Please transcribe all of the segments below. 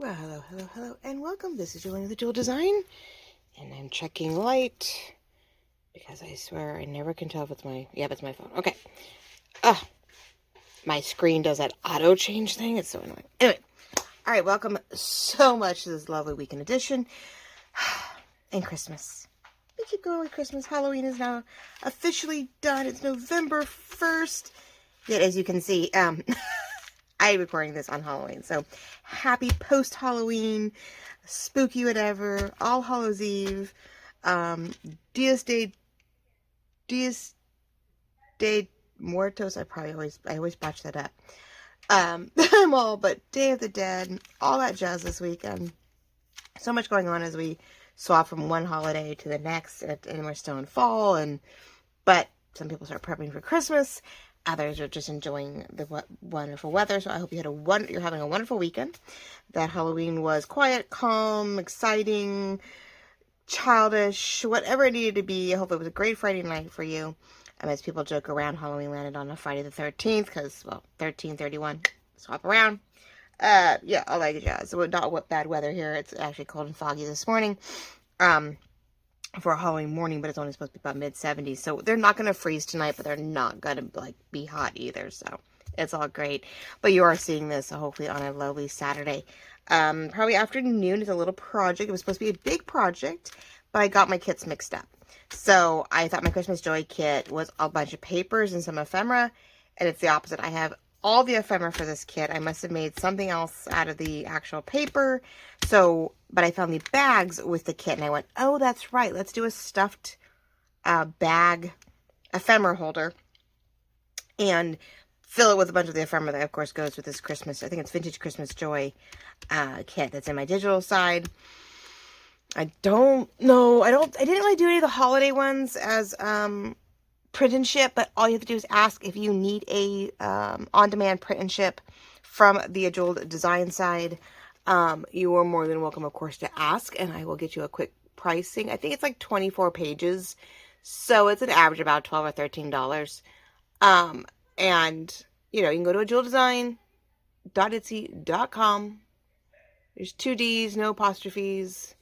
Well, hello, and welcome. This is Julie with the Jewel Design, and I'm checking light because I swear I never can tell if it's my, it's my phone. Okay. My screen does that auto change thing. It's so annoying. Anyway, all right, welcome so much to this lovely weekend edition and Christmas. We keep going with Christmas. Halloween is now officially done. It's November 1st. Yet, as you can see, I'm recording this on Halloween, so happy post-Halloween, spooky whatever, All Hallows Eve, Dias de Muertos. I always botch that up. I'm all but Day of the Dead, all that jazz this weekend. So much going on as we swap from one holiday to the next, and we're still in fall, but some people start prepping for Christmas. Others are just enjoying the wonderful weather. So I hope you're having a wonderful weekend. That Halloween was quiet, calm, exciting, childish, whatever it needed to be. I hope it was a great Friday night for you. As people joke around, Halloween landed on a Friday the 13th because, 13/31, swap around. Yeah, all that jazz. So not bad weather here. It's actually cold and foggy this morning. For a Halloween morning, but it's only supposed to be about mid-70s. So they're not going to freeze tonight, but they're not going to be hot either. So it's all great. But you are seeing this hopefully on a lovely Saturday. Probably afternoon. It's a little project. It was supposed to be a big project, but I got my kits mixed up. So I thought my Christmas Joy kit was a bunch of papers and some ephemera, and it's the opposite. I have all the ephemera for this kit. I must have made something else out of the actual paper. But I found the bags with the kit, and I went, oh, that's right. Let's do a stuffed bag ephemera holder and fill it with a bunch of the ephemera that, of course, goes with this Christmas. I think it's Vintage Christmas Joy kit that's in my digital side. I don't know. I didn't really do any of the holiday ones as print and ship, but all you have to do is ask if you need a on-demand print and ship from the Jewel Design side. You are more than welcome, of course, to ask, and I will get you a quick pricing. I think it's like 24 pages, so it's an average about $12 or $13. And you can go to jeweldesign.etsy.com. There's 2 D's, no apostrophes,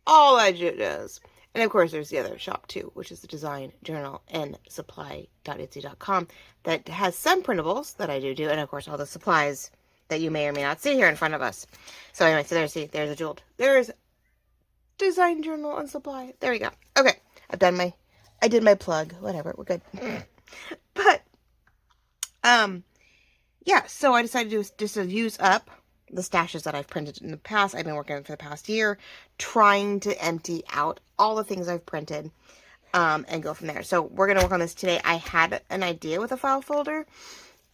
all that jazz. And of course, there's the other shop too, which is the Design Journal and Supply.etsy.com that has some printables that I do, and of course all the supplies that you may or may not see here in front of us. So anyway, so there's a jeweled. There's Design Journal and Supply. There we go. Okay, I did my plug. Whatever, we're good. But yeah. So I decided to use up the stashes that I've printed in the past. I've been working for the past year, trying to empty out all the things I've printed, and go from there. So we're gonna work on this today. I had an idea with a file folder.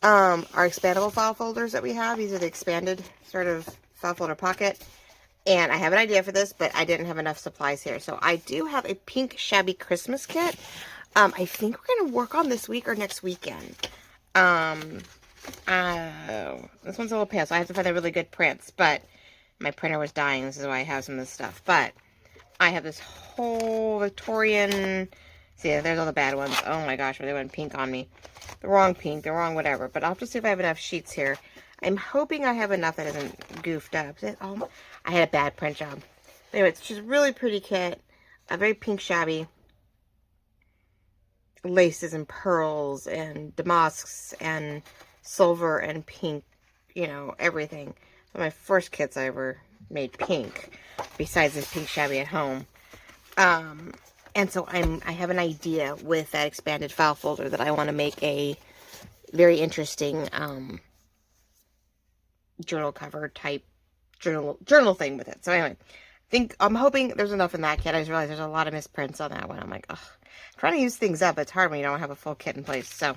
Our expandable file folders that we have. These are the expanded sort of file folder pocket. And I have an idea for this, but I didn't have enough supplies here. So I do have a pink shabby Christmas kit. I think we're going to work on this week or next weekend. This one's a little pale, so I have to find the really good prints. But my printer was dying. This is why I have some of this stuff. But I have this whole Victorian... See, there's all the bad ones. Oh my gosh, they went pink on me. The wrong pink, the wrong whatever. But I'll have to see if I have enough sheets here. I'm hoping I have enough that isn't goofed up. I had a bad print job. Anyway, it's just a really pretty kit. A very pink shabby. Laces and pearls and damasks and silver and pink. Everything. One of my first kits I ever made pink. Besides this pink shabby at home. And so I have an idea with that expanded file folder that I want to make a very interesting journal cover type journal thing with it. So anyway, I'm hoping there's enough in that kit. I just realized there's a lot of misprints on that one. I'm like, ugh. I'm trying to use things up. It's hard when you don't have a full kit in place. So,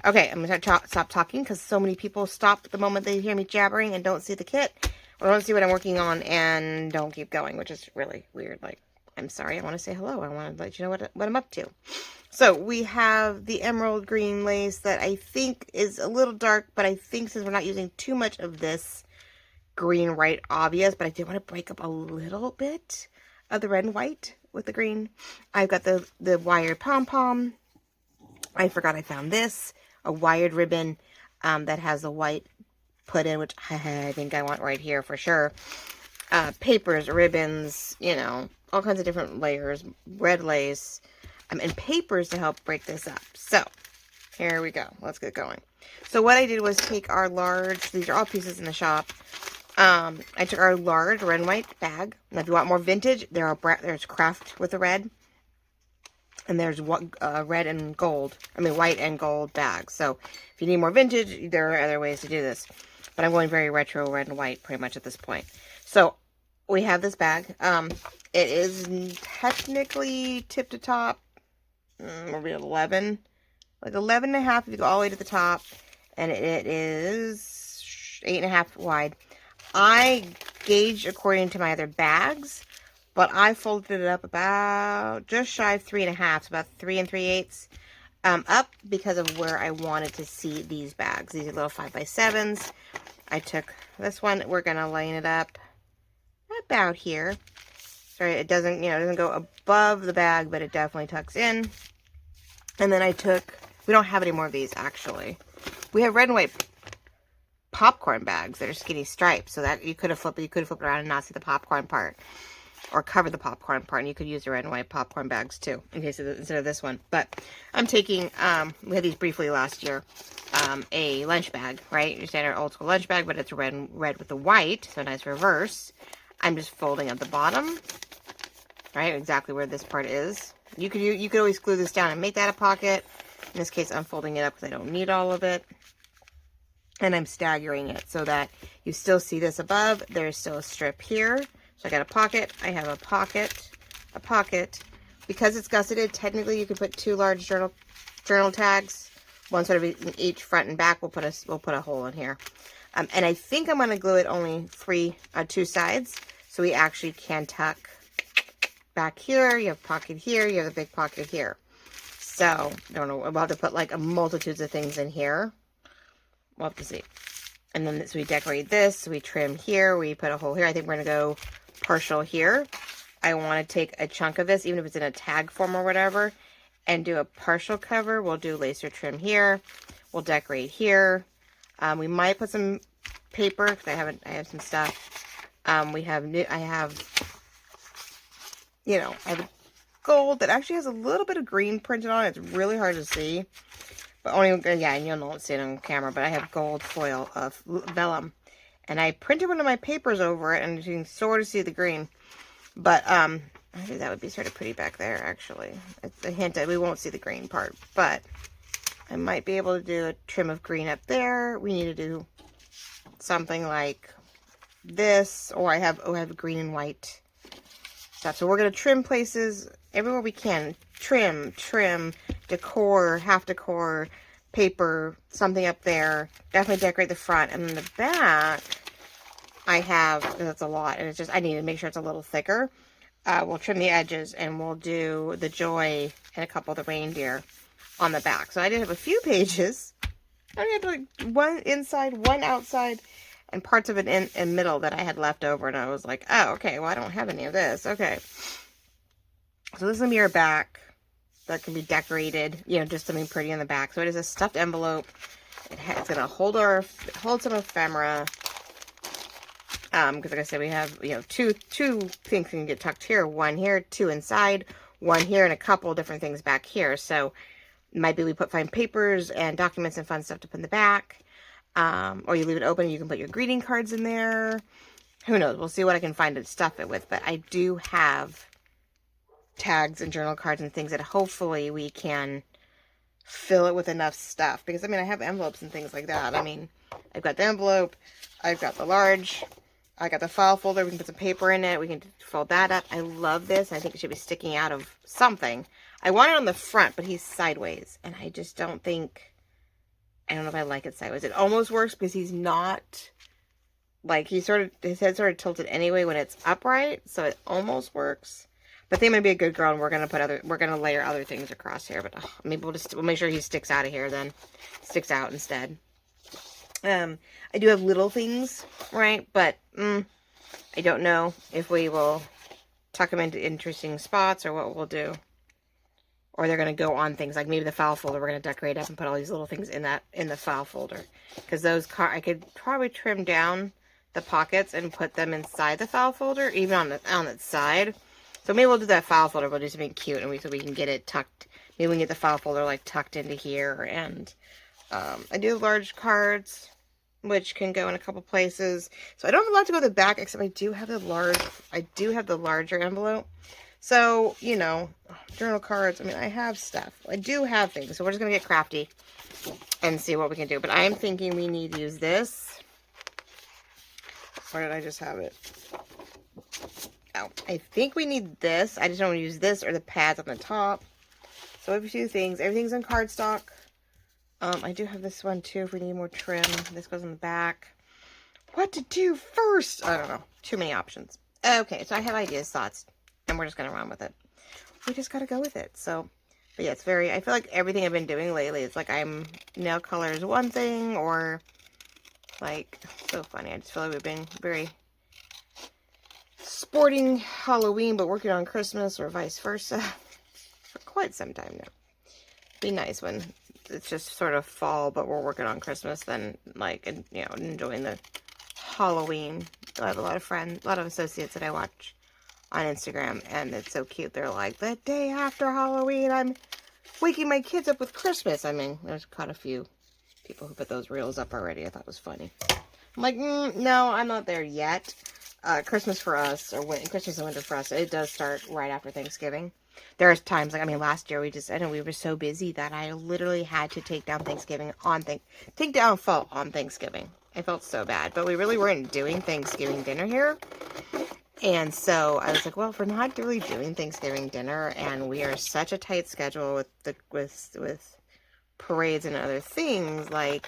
okay, I'm going to stop talking because so many people stop the moment they hear me jabbering and don't see the kit or don't see what I'm working on and don't keep going, which is really weird. Like, I'm sorry, I want to say hello. I want to let you know what I'm up to. So we have the emerald green lace that I think is a little dark, but I think since we're not using too much of this green right obvious, but I did want to break up a little bit of the red and white with the green. I've got the wired pom-pom. I forgot I found this, a wired ribbon that has the white put in, which I think I want right here for sure. Papers, ribbons, you know, all kinds of different layers, red lace, and papers to help break this up. So here we go. Let's get going. So what I did was take our large, these are all pieces in the shop. I took our large red and white bag. Now, if you want more vintage, there's craft with the red. And there's red and gold. I mean, white and gold bags. So if you need more vintage, there are other ways to do this. But I'm going very retro, red and white, pretty much at this point. So we have this bag. It is technically tip to top, maybe 11. Like 11 and a half if you go all the way to the top. And it is 8.5 wide. I gauged according to my other bags, but I folded it up about just shy of 3.5, so about 3 3/8 up, because of where I wanted to see these bags. These are little 5x7s. I took this one. We're gonna line it up about here. Sorry, it doesn't, you know, it doesn't go above the bag, but it definitely tucks in. And then I took, we don't have any more of these actually. We have red and white popcorn bags that are skinny stripes, so that you could have flipped it around and not see the popcorn part, or cover the popcorn part, and you could use the red and white popcorn bags too, in case of instead of this one. But I'm taking, we had these briefly last year, a lunch bag, right? Your standard old school lunch bag, but it's red with the white, so nice reverse. I'm just folding at the bottom, right? Exactly where this part is. You could always glue this down and make that a pocket. In this case, I'm folding it up because I don't need all of it. And I'm staggering it so that you still see this above. There's still a strip here. So I got a pocket. I have a pocket, a pocket. Because it's gusseted, technically you could put 2 large journal tags, one sort of in each front and back. We'll put a hole in here. And I think I'm going to glue it only 2 sides, so we actually can tuck back here. You have a pocket here. You have a big pocket here. So I don't know. We'll have to put like a multitudes of things in here. We'll have to see. And then so we decorate this. So we trim here. We put a hole here. I think we're going to go partial here. I want to take a chunk of this, even if it's in a tag form or whatever, and do a partial cover. We'll do lacer trim here. We'll decorate here. We might put some paper because I have some stuff. I have gold that actually has a little bit of green printed on it. It's really hard to see. But only, yeah, and you'll not see it on camera, but I have gold foil of vellum. And I printed one of my papers over it, and you can sort of see the green. But, I think that would be sort of pretty back there, actually. It's a hint that we won't see the green part. But I might be able to do a trim of green up there. We need to do something like this, or I have green and white stuff. So we're going to trim places everywhere we can. Trim, decor, half decor, paper, something up there. Definitely decorate the front. And then the back, that's a lot. And it's just, I need to make sure it's a little thicker. We'll trim the edges, and we'll do the joy and a couple of the reindeer on the back. So I did have a few pages. I had like one inside, one outside, and parts of it in middle that I had left over. And I was like, oh, okay, well, I don't have any of this. Okay. So this is going to be our back that can be decorated, just something pretty in the back. So it is a stuffed envelope. It's going to hold some ephemera. Because like I said, we have, two things can get tucked here. One here, 2 inside, 1 here, and a couple different things back here. So maybe we find papers and documents and fun stuff to put in the back. Or you leave it open and you can put your greeting cards in there. Who knows? We'll see what I can find to stuff it with. But I do have tags and journal cards and things that hopefully we can fill it with enough stuff. Because, I have envelopes and things like that. I've got the envelope. I've got the large. I got the file folder. We can put some paper in it. We can fold that up. I love this. I think it should be sticking out of something. I want it on the front, but he's sideways. And I just don't think... I don't know if I like it sideways. It almost works because he's not... Like, his head's sort of tilted anyway when it's upright. So it almost works. But I think I'm going to be a good girl, and we're going to layer other things across here. But maybe we'll make sure he sticks out of here then. Sticks out instead. I do have little things, right? But I don't know if we will tuck them into interesting spots or what we'll do. or they're going to go on things like maybe the file folder. We're going to decorate up and put all these little things in the file folder, because those I could probably trim down the pockets and put them inside the file folder, even on its side. So maybe we'll do that file folder. We'll do something cute, and so we can get it tucked. Maybe we can get the file folder like tucked into here. And I do large cards, which can go in a couple places. So I don't have a lot to go to the back, except I do have the larger envelope. So, you know, journal cards. I mean, I have stuff. I do have things. So we're just going to get crafty and see what we can do. But I'm thinking we need to use this. Where did I just have it? Oh, I think we need this. I just don't want to use this or the pads on the top. So we have a few things. Everything's in cardstock. I do have this one too if we need more trim. This goes in the back. What to do first? I don't know. Too many options. Okay, so I have ideas, thoughts, and we're just going to run with it. We just got to go with it. So, but yeah, it's very, I feel like everything I've been doing lately, it's like nail color is one thing, or like, so funny. I just feel like we've been very sporting Halloween, but working on Christmas, or vice versa, for quite some time now. Be nice when it's just sort of fall, but we're working on Christmas, then like, and you know, enjoying the Halloween. I have a lot of friends, a lot of associates that I watch on Instagram, and it's so cute. They're like, the day after Halloween, I'm waking my kids up with Christmas. I mean, there's quite a few people who put those reels up already. I thought it was funny. I'm like, no, I'm not there yet. Christmas for us, or Christmas and winter for us, it does start right after Thanksgiving. There's times, like, I mean, last year I know we were so busy that I literally had to take down take down fall on Thanksgiving. I felt so bad, but we really weren't doing Thanksgiving dinner here. And so I was like, well, if we're not really doing Thanksgiving dinner, and we are such a tight schedule with parades and other things, like,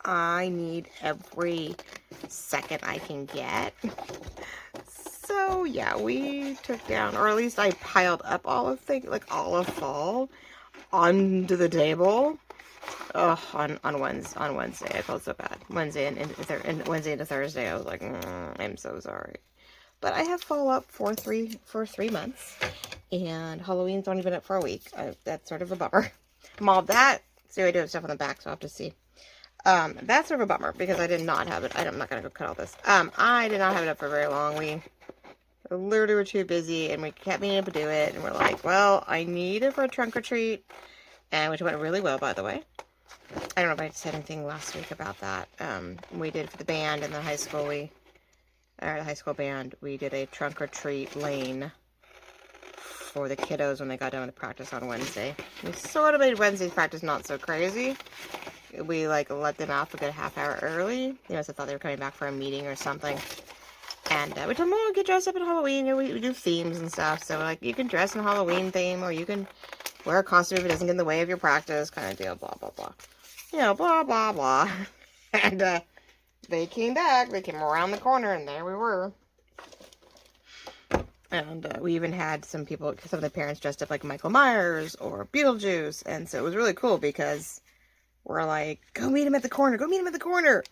I need every second I can get. So yeah, we took down, or at least I piled up all of fall onto the table. Oh, on Wednesday, I felt so bad. Wednesday and Wednesday into Thursday, I was like, I'm so sorry. But I have fall up for 3 months, and Halloween's not even up for a week. That's sort of a bummer. All that. See, I do have stuff on the back, so I'll have to see. That's sort of a bummer because I did not have it. I'm not gonna go cut all this. I did not have it up for very long. We literally were too busy, and we kept being able to do it. And we're like, well, I need it for a trunk or treat, and which went really well, by the way. I don't know if I said anything last week about that. We did for the band in the high school. The high school band, we did a trunk or treat lane for the kiddos when they got done with the practice on Wednesday. We sort of made Wednesday's practice not so crazy. We like let them off a good half hour early. You know, so I thought they were coming back for a meeting or something. And we told them, oh, get dressed up in Halloween. You know, we do themes and stuff. So like, you can dress in a Halloween theme, or you can wear a costume if it doesn't get in the way of your practice, kind of deal. Blah blah blah. You know, blah blah blah. And they came back. They came around the corner, and there we were. And we even had some of the parents dressed up like Michael Myers or Beetlejuice. And so it was really cool because we're like, go meet him at the corner. Go meet him at the corner.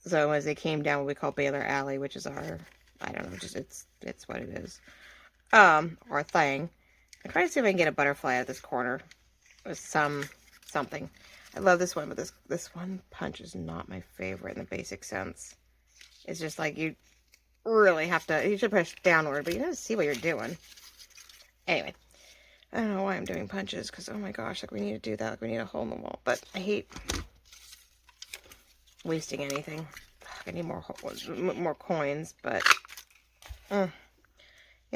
So as they came down what we call Baylor Alley, which is our, I don't know, just it's what it is. Or thing. I'm trying to see if I can get a butterfly out of this corner. Or something. I love this one, but this one punch is not my favorite in the basic sense. It's just like you really have to, you should push downward, but you have to see what you're doing. Anyway, I don't know why I'm doing punches, because oh my gosh, like we need to do that, like we need a hole in the wall, but I hate wasting anything. I need more coins, but you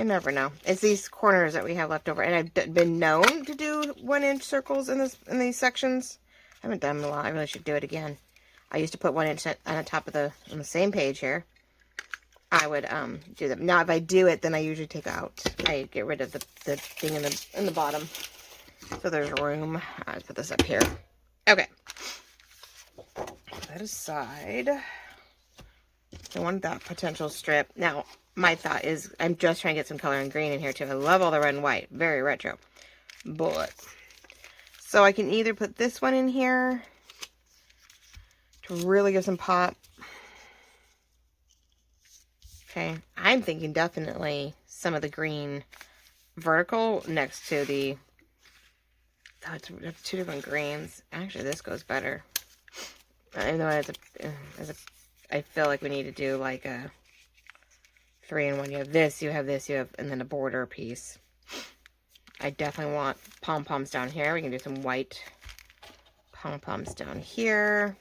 never know. It's these corners that we have left over, and I've been known to do 1-inch circles in these sections. I haven't done them a lot. I really should do it again. I used to put 1 inch on the top of on the same page here. I would do them. Now if I do it, then I usually take out. I get rid of the thing in the bottom, so there's room. I'll put this up here. Okay. Put that aside. I want that potential strip. Now my thought is I'm just trying to get some color and green in here too. I love all the red and white. Very retro. But so I can either put this one in here to really give some pop. Okay, I'm thinking definitely some of the green vertical next to the, oh, it's 2 different greens. Actually, this goes better. Even though I feel like we need to do like a 3-in-1. You have this, you have this, you have, and then a border piece. I definitely want pom-poms down here. We can do some white pom-poms down here.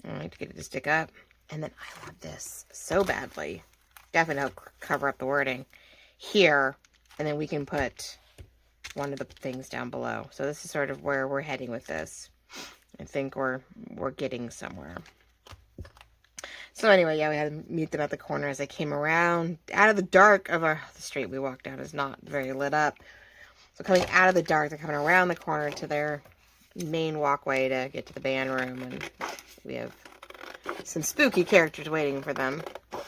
I like to get it to stick up. And then I want this so badly. Definitely help cover up the wording here. And then we can put one of the things down below. So this is sort of where we're heading with this. I think we're getting somewhere. So anyway, yeah, we had to meet them at the corner as I came around. Out of the dark of the street we walked down is not very lit up. So coming out of the dark, they're coming around the corner to their main walkway to get to the band room. And we have some spooky characters waiting for them.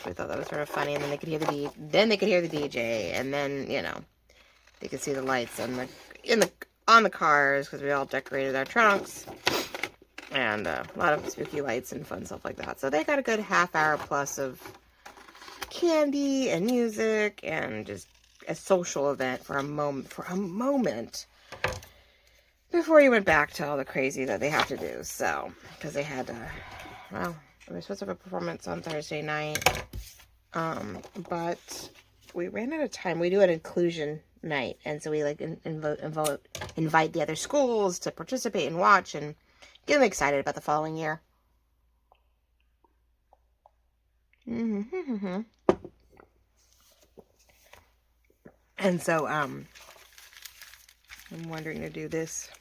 We thought that was sort of funny. And then they could hear the DJ. And then, you know, they could see the lights on the cars because we all decorated our trunks. And a lot of spooky lights and fun stuff like that. So they got a good half hour plus of candy and music and just a social event for a moment before you went back to all the crazy that they have to do. So, because they had well, we were supposed to have a performance on Thursday night. But we ran out of time. We do an inclusion night. And so we like invite the other schools to participate and watch and get them excited about the following year. And so, I'm wondering to do this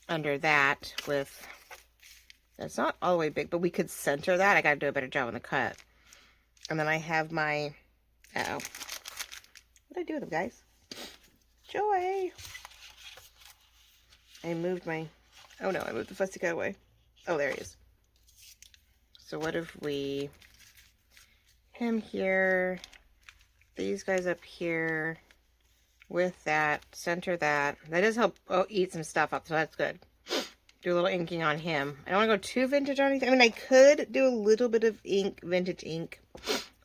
under that with, it's not all the way big, but we could center that. I got to do a better job on the cut. And then I have my, what did I do with them, guys? Joy! I moved my, oh no, I moved the fussy cut away. Oh, there he is. So what if we, him here, these guys up here, with that, center that. That does help eat some stuff up, so that's good. Do a little inking on him. I don't want to go too vintage or anything. I mean, I could do a little bit of ink, vintage ink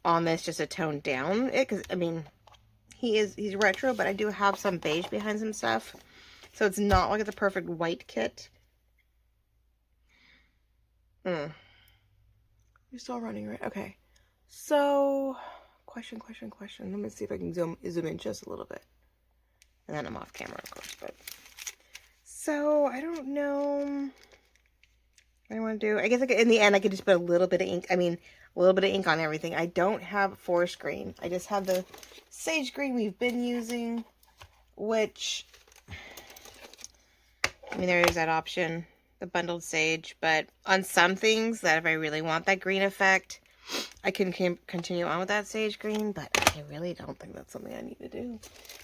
on this just to tone down it, because, I mean, he's retro, but I do have some beige behind some stuff. So it's not like it's a perfect white kit. You're still running, right? Okay. So, question. Let me see if I can zoom in just a little bit. And then I'm off camera, of course. But so, I don't know what I want to do. I guess in the end, I could just put a little bit of ink. I mean, a little bit of ink on everything. I don't have forest green. I just have the sage green we've been using, which, I mean, there is that option, the bundled sage, but on some things that if I really want that green effect, I can continue on with that sage green, but I really don't think that's something I need to do.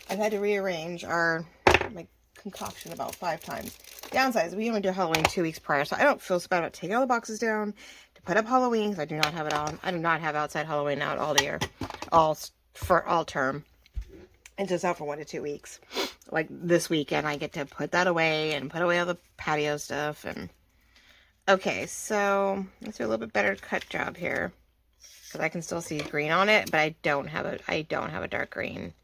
I've had to rearrange my concoction about 5 times. Downside is we only do Halloween 2 weeks prior, so I don't feel so bad about taking all the boxes down to put up Halloween, because I do not have it on. I do not have outside Halloween out all year, for all term. It's just out for 1 to 2 weeks. Like this weekend, I get to put that away and put away all the patio stuff. And okay, so let's do a little bit better cut job here, because I can still see green on it, but I don't have a dark green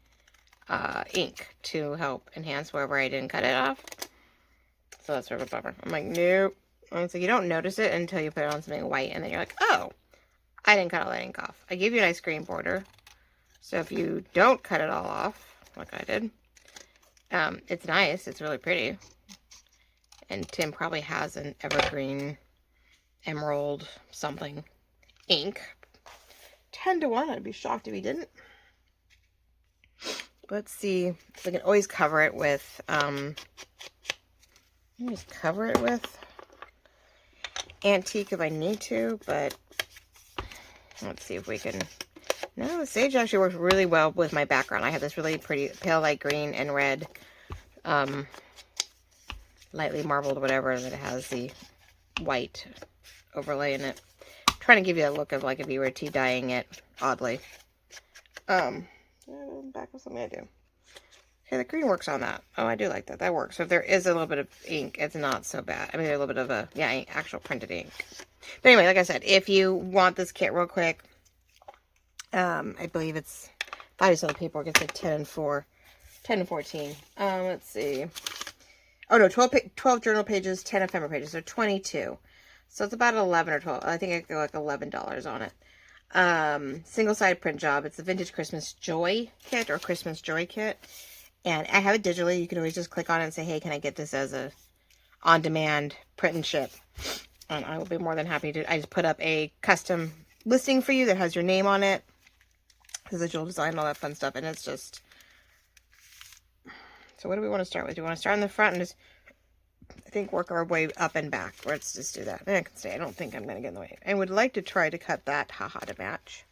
ink to help enhance wherever I didn't cut it off. So that's sort of a bummer. I'm like, nope. And so you don't notice it until you put it on something white, and then you're like, oh, I didn't cut all that ink off. I gave you a nice green border. So if you don't cut it all off, like I did, it's nice. It's really pretty. And Tim probably has an evergreen emerald something ink. 10 to 1. I'd be shocked if he didn't. Let's see. So I can always cover it with, antique if I need to, but let's see if we can. No, the sage actually works really well with my background. I have this really pretty pale light green and red, lightly marbled whatever that has the white overlay in it. I'm trying to give you a look of like if you were tea dyeing it oddly. Back with something I do. Okay, the green works on that. Oh, I do like that. That works. So if there is a little bit of ink, it's not so bad. I mean, there's a little bit of actual printed ink. But anyway, like I said, if you want this kit real quick, I believe it's, if I just saw the paperwork, it's like 10 and 4, 10 and 14. Let's see. Oh no, 12 journal pages, 10 ephemera pages, so 22. So it's about 11 or 12. I think I go like $11 on it. Single side print job. It's the Vintage Christmas Joy kit or Christmas Joy kit. And I have it digitally. You can always just click on it and say, hey, can I get this as a on-demand print and ship? And I will be more than happy to. I just put up a custom listing for you that has your name on it. There's a jewel design and all that fun stuff. And it's just... So what do we want to start with? Do we want to start in the front and just, I think, work our way up and back? Let's just do that. And I can say, I don't think I'm going to get in the way. I would like to try to cut that haha to match.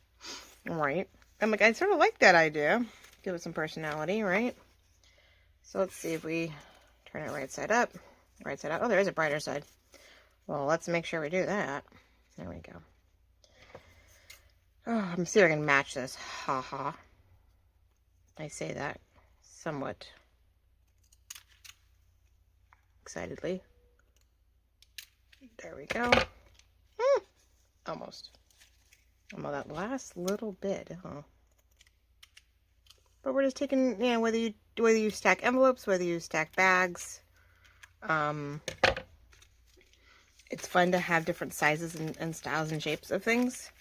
All right. I'm like, I sort of like that idea. Give it some personality, right? So let's see if we turn it right side up. Right side up. Oh, there is a brighter side. Well, let's make sure we do that. There we go. Oh, I'm see if I can match this. Haha. I say that somewhat excitedly. There we go. Almost. Almost that last little bit, huh? But we're just taking, you know, whether you stack envelopes, whether you stack bags. It's fun to have different sizes and styles and shapes of things.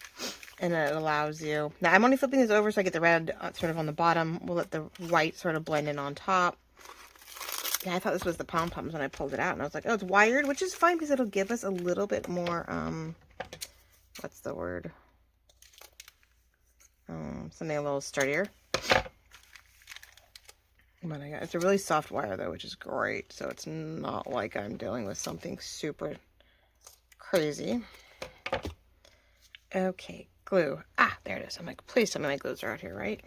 And it allows you... Now, I'm only flipping this over so I get the red sort of on the bottom. We'll let the white sort of blend in on top. Yeah, I thought this was the pom-poms when I pulled it out. And I was like, oh, it's wired, which is fine because it'll give us a little bit more, what's the word? Something a little sturdier. But it's a really soft wire, though, which is great. So it's not like I'm dealing with something super crazy. Okay, glue. Ah, there it is. I'm like, please tell me my glues are out here, right?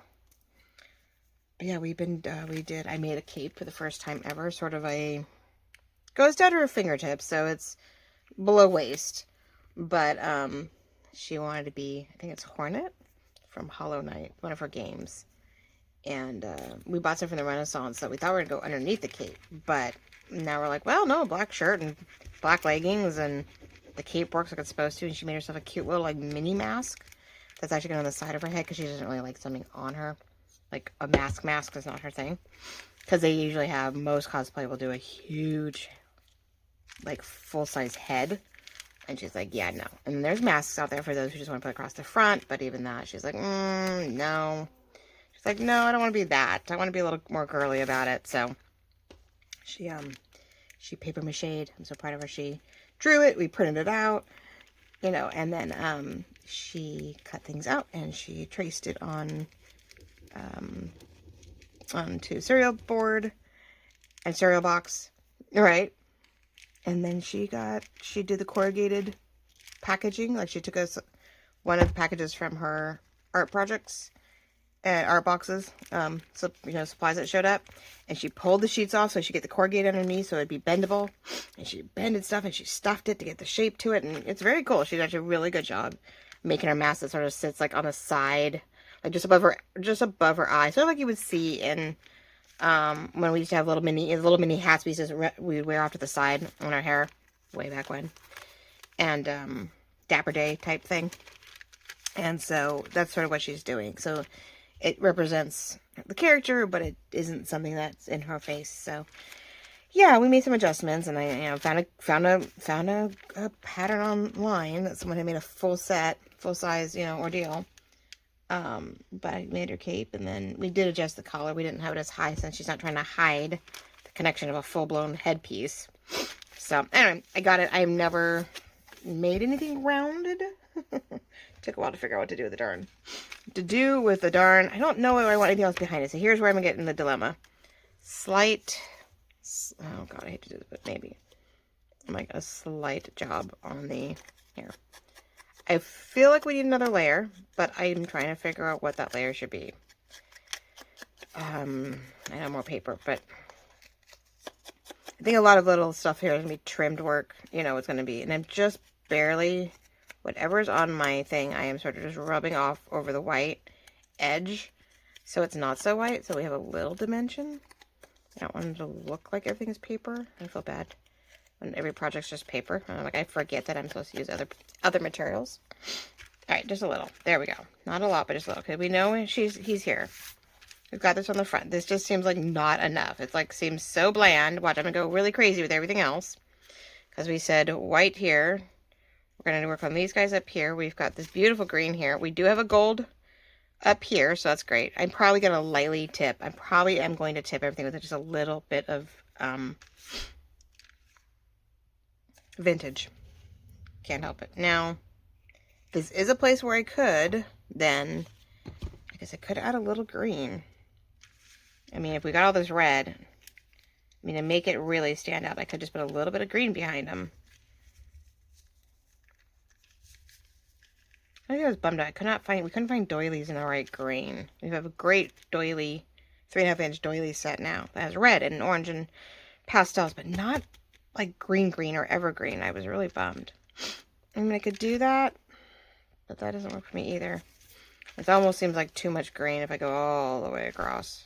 Yeah, I made a cape for the first time ever. Sort of goes down to her fingertips, so it's below waist. But she wanted to be, I think it's Hornet from Hollow Knight, one of her games. And we bought some from the Renaissance, so we thought we were going to go underneath the cape. But now we're like, well, no, black shirt and black leggings, and the cape works like it's supposed to. And she made herself a cute little, like, mini mask that's actually going on the side of her head because she doesn't really like something on her. Like, a mask is not her thing. Because they usually have, most cosplay will do a huge, like, full-size head. And she's like, yeah, no. And there's masks out there for those who just want to put across the front. But even that, she's like, no. She's like, no, I don't want to be that. I want to be a little more girly about it. So she paper mache'd. I'm so proud of her. She drew it. We printed it out, you know, and then she cut things out and she traced it onto cereal board and cereal box, right? And then she did the corrugated packaging. Like, she took us one of the packages from her art projects. Art boxes, so, you know, supplies that showed up, and she pulled the sheets off so she could get the corrugated underneath so it'd be bendable, and she bended stuff and she stuffed it to get the shape to it, and it's very cool. She did a really good job making her mask that sort of sits like on the side, like just above her eye, sort of like you would see in when we used to have little mini hats we would wear off to the side on our hair way back when, and Dapper Day type thing. And so that's sort of what she's doing. So it represents the character, but it isn't something that's in her face. So yeah, we made some adjustments, and I, you know, found a pattern online that someone had made a full size, you know, ordeal. But I made her cape, and then we did adjust the collar. We didn't have it as high since she's not trying to hide the connection of a full-blown headpiece. So anyway, I got it. I've never made anything rounded. Took a while to figure out what to do with the darn. I don't know if I want anything else behind it. So here's where I'm getting the dilemma. Oh god, I hate to do this, but maybe. Like a slight job on the here. I feel like we need another layer, but I'm trying to figure out what that layer should be. I know more paper, but I think a lot of little stuff here is going to be trimmed work. You know, it's going to be, and I'm just barely, whatever's on my thing, I am sort of just rubbing off over the white edge, so it's not so white, so we have a little dimension. I don't want it to look like everything's paper. I feel bad when every project's just paper. Like, I forget that I'm supposed to use other materials. All right, just a little. There we go. Not a lot, but just a little. Okay, we know he's here. We've got this on the front. This just seems like not enough. It's like seems so bland. Watch, I'm gonna go really crazy with everything else. Because we said white here. We're gonna work on these guys up here. We've got this beautiful green here. We do have a gold up here, so that's great. I'm probably gonna lightly tip. I probably am going to tip everything with just a little bit of vintage. Can't help it. Now, this is a place where I could then, I guess I could add a little green. I mean, if we got all this red, I mean, to make it really stand out, I could just put a little bit of green behind them. I think I was bummed out. We couldn't find doilies in the right green. We have a great doily, 3.5-inch doily set now that has red and orange and pastels, but not like green or evergreen. I was really bummed. I mean, I could do that, but that doesn't work for me either. It almost seems like too much green if I go all the way across.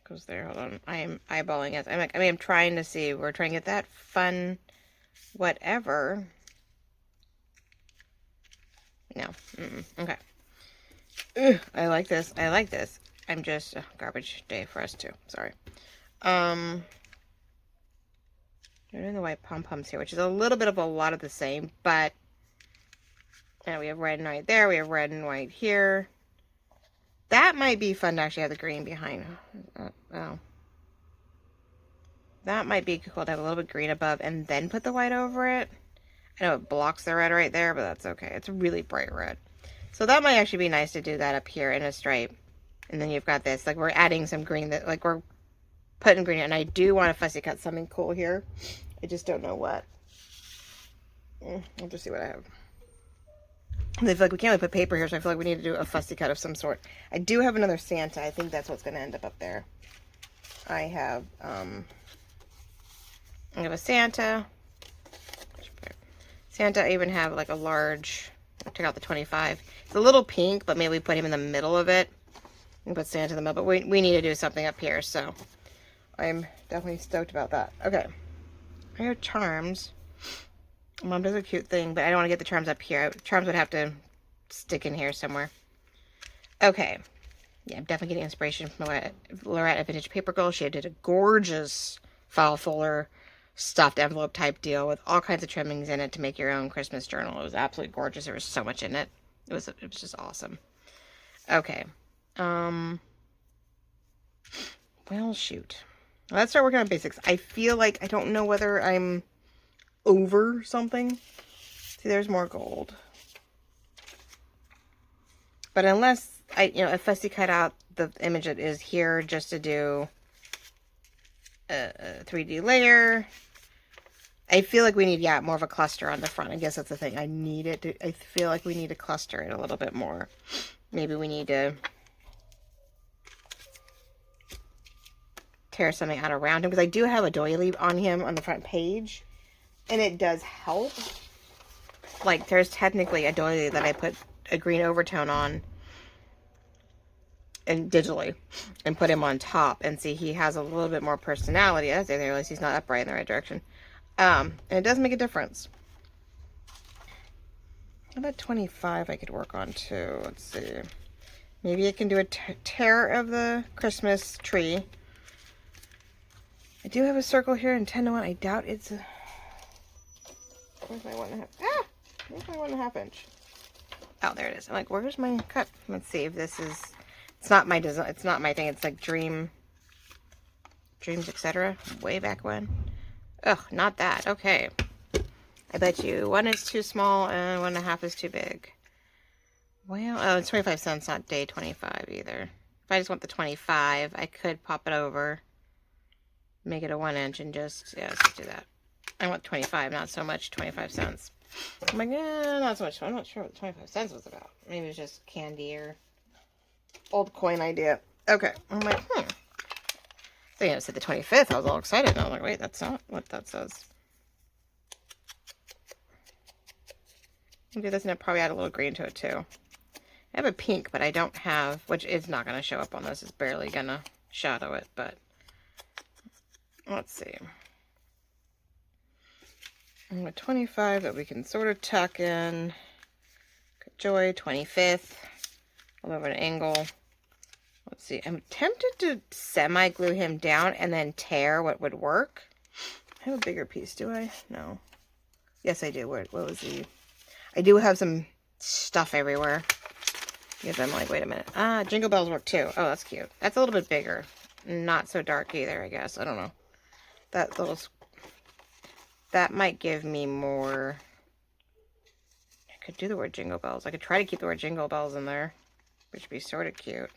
Goes there. Hold on. I am eyeballing it. I'm trying to see. We're trying to get that fun whatever. No. Okay. Ugh, I like this. I like this. I'm just garbage day for us too. Sorry. We're doing the white pom-poms here, which is a little bit of a lot of the same, but we have red and white there. We have red and white here. That might be fun to actually have the green behind. Oh. That might be cool to have a little bit green above and then put the white over it. I know it blocks the red right there, but that's okay. It's a really bright red. So that might actually be nice to do that up here in a stripe. And then you've got this, like we're adding some green that, like we're putting green in. And I do want to fussy cut something cool here. I just don't know what. I'll just see what I have. And I feel like we can't really put paper here, so I feel like we need to do a fussy cut of some sort. I do have another Santa. I think that's what's going to end up there. I have a Santa. Santa, I even have like a large, check out the 25. It's a little pink, but maybe we put him in the middle of it. And put Santa in the middle, but we need to do something up here, so I'm definitely stoked about that. Okay. I have charms. Mom does a cute thing, but I don't want to get the charms up here. Charms would have to stick in here somewhere. Okay. Yeah, I'm definitely getting inspiration from Lorette at Vintage Paper Girl. She did a gorgeous file folder, stuffed envelope type deal with all kinds of trimmings in it to make your own Christmas journal. It was absolutely gorgeous. There was so much in it. It was just awesome. Okay. Well, shoot. Let's start working on basics. I feel like I don't know whether I'm over something. See, there's more gold. But unless I fussy cut out the image that is here just to do a 3D layer, I feel like we need, more of a cluster on the front. I guess that's the thing. I feel like we need to cluster it a little bit more. Maybe we need to tear something out around him, because I do have a doily on him on the front page, and it does help. Like, there's technically a doily that I put a green overtone on and digitally and put him on top, and see, he has a little bit more personality. I realize he's not upright in the right direction, and it does make a difference. How about 25 I could work on too? Let's see, maybe I can do a tear of the Christmas tree. I do have a circle here in 10:1. I doubt it's a... Where's my 1.5? Ah! Where's my 1.5 inch? Oh, there it is. I'm like, where's my cut? Let's see if this is... It's not my design. It's not my thing. It's like Dreams, etc. Way back when. Ugh, not that. Okay. I bet you 1 is too small and 1.5 is too big. Well, oh, it's 25 cents, not day 25 either. If I just want the 25, I could pop it over. Make it a 1 inch and just, let's just do that. I want 25, not so much 25 cents. I'm like, not so much. I'm not sure what 25 cents was about. Maybe it was just candy or old coin idea. Okay. I'm like, So, it said the 25th. I was all excited. And I was like, wait, that's not what that says. I'll do this and I'll probably add a little green to it too. I have a pink, but I don't have, which is not going to show up on this. It's barely going to shadow it, but let's see. I'm at 25 that we can sort of tuck in. Good Joy, 25th. I'll move an angle. Let's see. I'm tempted to semi-glue him down and then tear what would work. I have a bigger piece, do I? No. Yes, I do. What was the... I do have some stuff everywhere. Because I'm like, wait a minute. Ah, Jingle Bells work too. Oh, that's cute. That's a little bit bigger. Not so dark either, I guess. I don't know. That might give me more... I could do the word Jingle Bells. I could try to keep the word Jingle Bells in there, which would be sort of cute.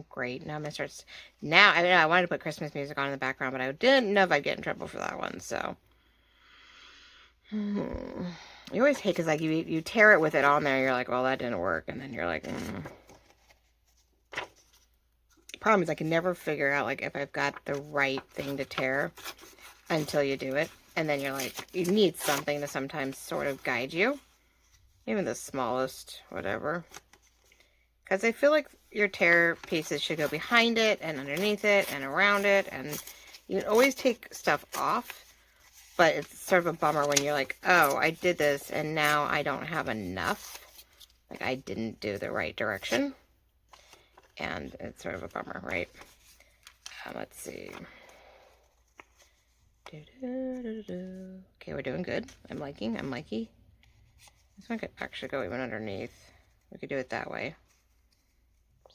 Great. Now I'm going to start... Now, I mean, I wanted to put Christmas music on in the background, but I didn't know if I'd get in trouble for that one, so... You always hate, because like you tear it with it on there, you're like, well, that didn't work, and then you're like, Problem is I can never figure out like if I've got the right thing to tear until you do it, and then you're like, you need something to sometimes sort of guide you, even the smallest, whatever, because I feel like your tear pieces should go behind it and underneath it and around it, and you can always take stuff off. But it's sort of a bummer when you're like, oh, I did this and now I don't have enough. Like I didn't do the right direction. And it's sort of a bummer, right? Let's see. Okay, we're doing good. I'm liking. This one could actually go even underneath. We could do it that way.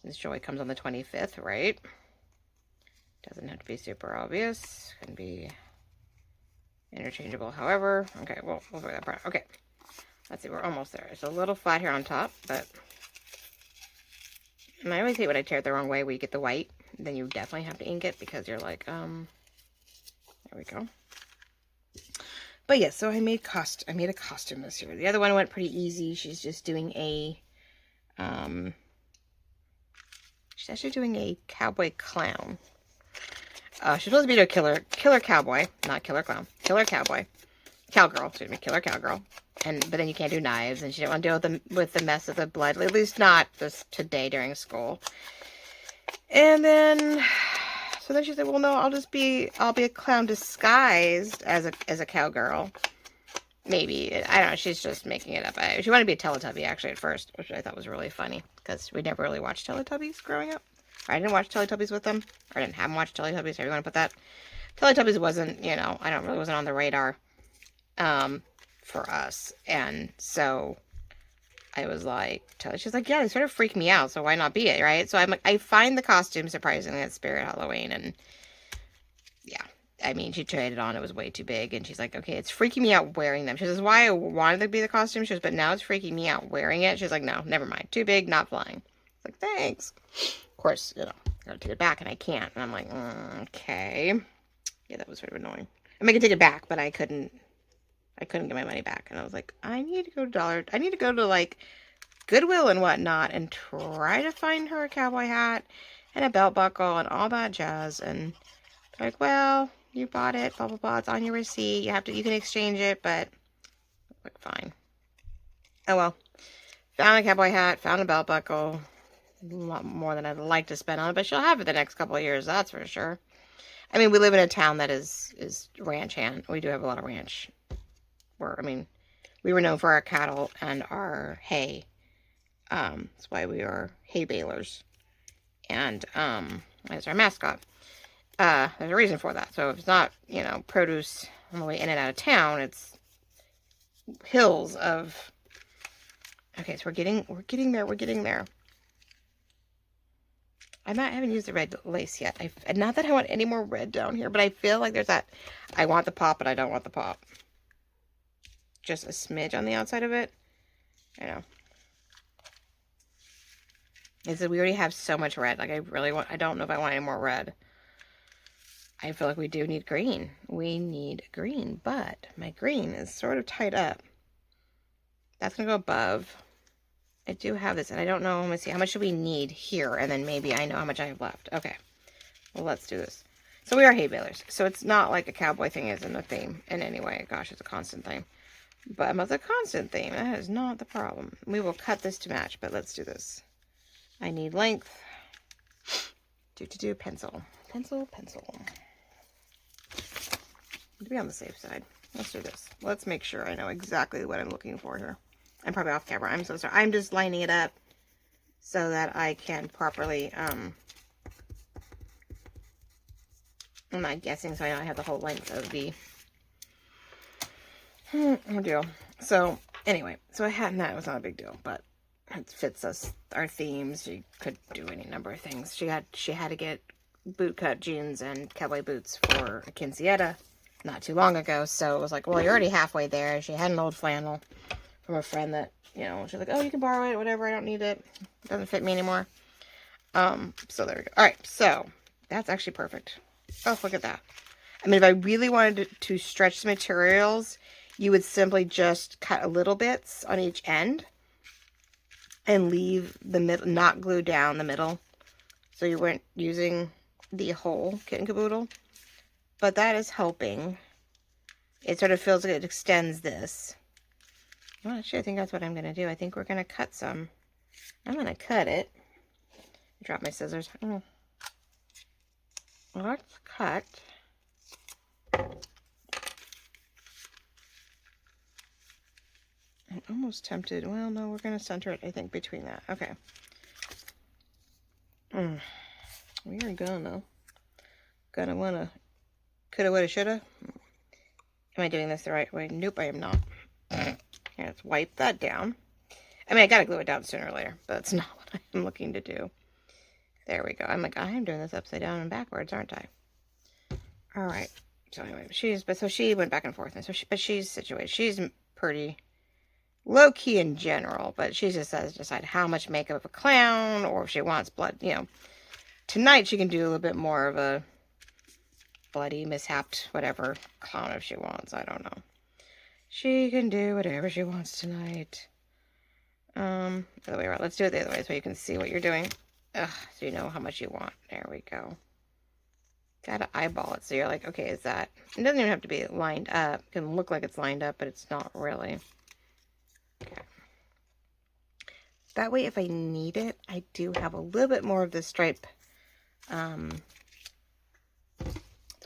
Since Joy comes on the 25th, right? Doesn't have to be super obvious. Can be... interchangeable, however. Okay, we'll figure that part out. Okay, let's see, we're almost there. It's a little flat here on top, but... And I always hate when I tear it the wrong way, where you get the white. Then you definitely have to ink it, because you're like, there we go. But yeah, so I made a costume this year. The other one went pretty easy. She's just doing a, she's actually doing a cowboy clown. She's supposed to be a killer cowboy, not killer clown, killer cowboy, cowgirl, excuse me, killer cowgirl. But then you can't do knives, and she didn't want to deal with the mess of the blood, at least not this today during school. And then, so then she said, well, no, I'll be a clown disguised as a cowgirl. Maybe, I don't know, she's just making it up. She wanted to be a Teletubby, actually, at first, which I thought was really funny, because we never really watched Teletubbies growing up. I didn't watch Teletubbies with them. Or I didn't have them watch Teletubbies. How do you want to put that? Teletubbies wasn't, wasn't on the radar for us. And so I was like, she's like, yeah, they sort of freak me out, so why not be it, right? So I'm like, I find the costume surprisingly at Spirit Halloween. And yeah, I mean, she tried it on. It was way too big. And she's like, okay, it's freaking me out wearing them. She says, why I wanted to be the costume. She says, but now it's freaking me out wearing it. She's like, no, never mind. Too big, not flying. I was like, thanks. Of course, I gotta take it back, and I can't. And I'm like, okay. Yeah, that was sort of annoying. I mean, I could take it back, but I couldn't get my money back. And I was like, I need to go to like Goodwill and whatnot and try to find her a cowboy hat and a belt buckle and all that jazz. And they're like, well, you bought it, blah, blah, blah. It's on your receipt. You can exchange it, but like, fine. Oh, well. Found a cowboy hat, found a belt buckle. A lot more than I'd like to spend on it, but she'll have it the next couple of years, that's for sure. I mean, we live in a town that is ranch hand. We do have a lot of ranch. We were known for our cattle and our hay. That's why we are hay balers. And that's our mascot. There's a reason for that. So if it's not, produce on the way in and out of town, it's hills of... Okay, so we're getting there. I haven't used the red lace yet. Not that I want any more red down here, but I feel like there's that, I want the pop, but I don't want the pop. Just a smidge on the outside of it. I know. Is that we already have so much red. Like, I don't know if I want any more red. I feel like we do need green. We need green, but my green is sort of tied up. That's going to go above. I do have this, and I don't know. Let me see. How much do we need here? And then maybe I know how much I have left. Okay. Well, let's do this. So we are hay balers. So it's not like a cowboy thing isn't a theme in any way. Gosh, it's a constant theme. But with a constant theme, that is not the problem. We will cut this to match, but let's do this. I need length. Pencil. Pencil. To be on the safe side, let's do this. Let's make sure I know exactly what I'm looking for here. I'm probably off camera. I'm so sorry. I'm just lining it up so that I can properly, I'm not guessing, so I know I have the whole length of the deal. So, anyway, so I had, that was not a big deal, but it fits us, our themes. She could do any number of things. She had to get bootcut jeans and cowboy boots for a quinceañera not too long ago, so it was like, well, you're already halfway there. She had an old flannel from a friend that, you know, she's like, oh, you can borrow it, whatever, I don't need it. It doesn't fit me anymore. So there we go. All right, so that's actually perfect. Oh, look at that. I mean, if I really wanted to stretch the materials, you would simply just cut a little bits on each end and leave the middle, not glue down the middle. So you weren't using the whole kit and caboodle. But that is helping. It sort of feels like it extends this. Well, actually, I think that's what I'm going to do. I think we're going to cut some. I'm going to cut it. Drop my scissors. Oh. Let's cut. I'm almost tempted. Well, no, we're going to center it, I think, between that. Okay. We are gonna wanna, coulda, woulda, shoulda. Am I doing this the right way? Nope, I am not. Here, let's wipe that down. I mean, I gotta glue it down sooner or later, but that's not what I'm looking to do. There we go. I'm like, I am doing this upside down and backwards, aren't I? All right. So anyway, she went back and forth, and so she's situated. She's pretty low key in general, but she just has to decide how much makeup of a clown, or if she wants blood. You know, tonight she can do a little bit more of a bloody, mishapped, whatever clown if she wants. I don't know. She can do whatever she wants tonight. The other way around. Let's do it the other way so you can see what you're doing. Ugh, so you know how much you want. There we go. Gotta eyeball it. So you're like, okay, is that... It doesn't even have to be lined up. It can look like it's lined up, but it's not really. Okay. That way, if I need it, I do have a little bit more of the stripe, the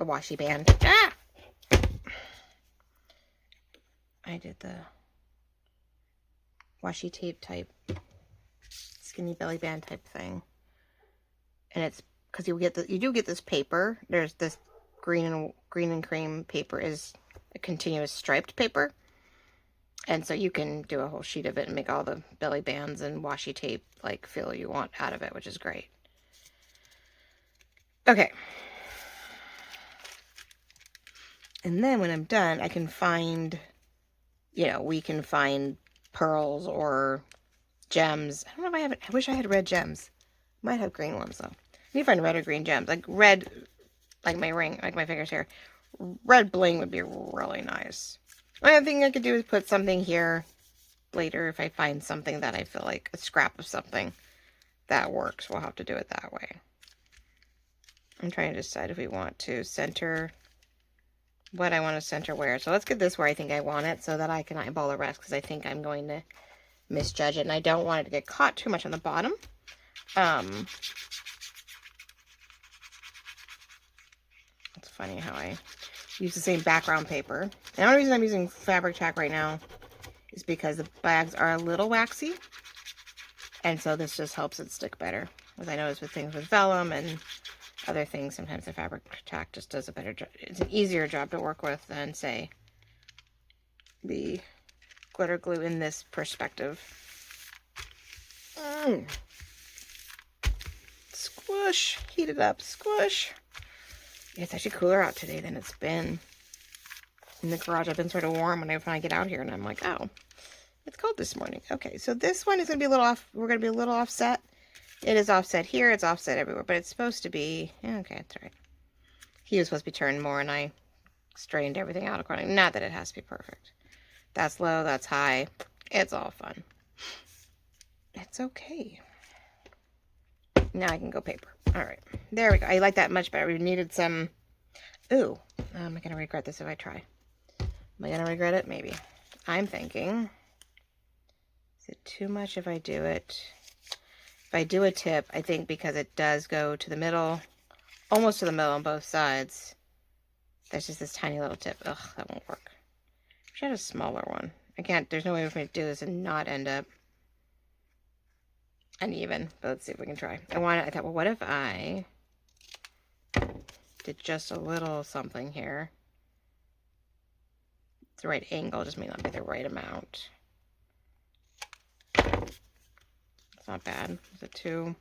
washi band. Ah! I did the washi tape type, skinny belly band type thing. And it's because you do get this paper. There's this green and cream paper is a continuous striped paper. And so you can do a whole sheet of it and make all the belly bands and washi tape like feel you want out of it, which is great. Okay. And then when I'm done, I can find, you know, we can find pearls or gems. I don't know if I have it. I wish I had red gems. Might have green ones though. I need to find red or green gems. Like red, like my ring, like my fingers here. Red bling would be really nice. Another thing I could do is put something here later if I find something that I feel like a scrap of something that works. We'll have to do it that way. I'm trying to decide if we want to center what I want to center where. So let's get this where I think I want it so that I can eyeball the rest because I think I'm going to misjudge it and I don't want it to get caught too much on the bottom. It's funny how I use the same background paper. And the only reason I'm using fabric tack right now is because the bags are a little waxy. And so this just helps it stick better. As I notice with things with vellum and other things, sometimes the fabric tack just does a better job. It's an easier job to work with than, say, the glitter glue in this perspective. Squish. Heat it up. Squish. Yeah, it's actually cooler out today than it's been. In the garage, I've been sort of warm when I get out here, and I'm like, oh, it's cold this morning. Okay, so this one is going to be a little off. We're going to be a little offset. It is offset here. It's offset everywhere, but it's supposed to be, yeah, okay, that's right. He was supposed to be turned more, and I straightened everything out accordingly. Not that it has to be perfect. That's low, that's high. It's all fun. It's okay. Now I can go paper. All right, there we go. I like that much better. We needed some, ooh, am I going to regret this if I try? Am I going to regret it? Maybe. I'm thinking, is it too much if I do it? if I do a tip, I think because it does go to the middle, almost to the middle on both sides, there's just this tiny little tip. Ugh, that won't work. I wish I had a smaller one. I can't, there's no way for me to do this and not end up uneven, but let's see if we can try. I thought, well, what if I did just a little something here? It's the right angle, just may not be the right amount. It's not bad. Is it too?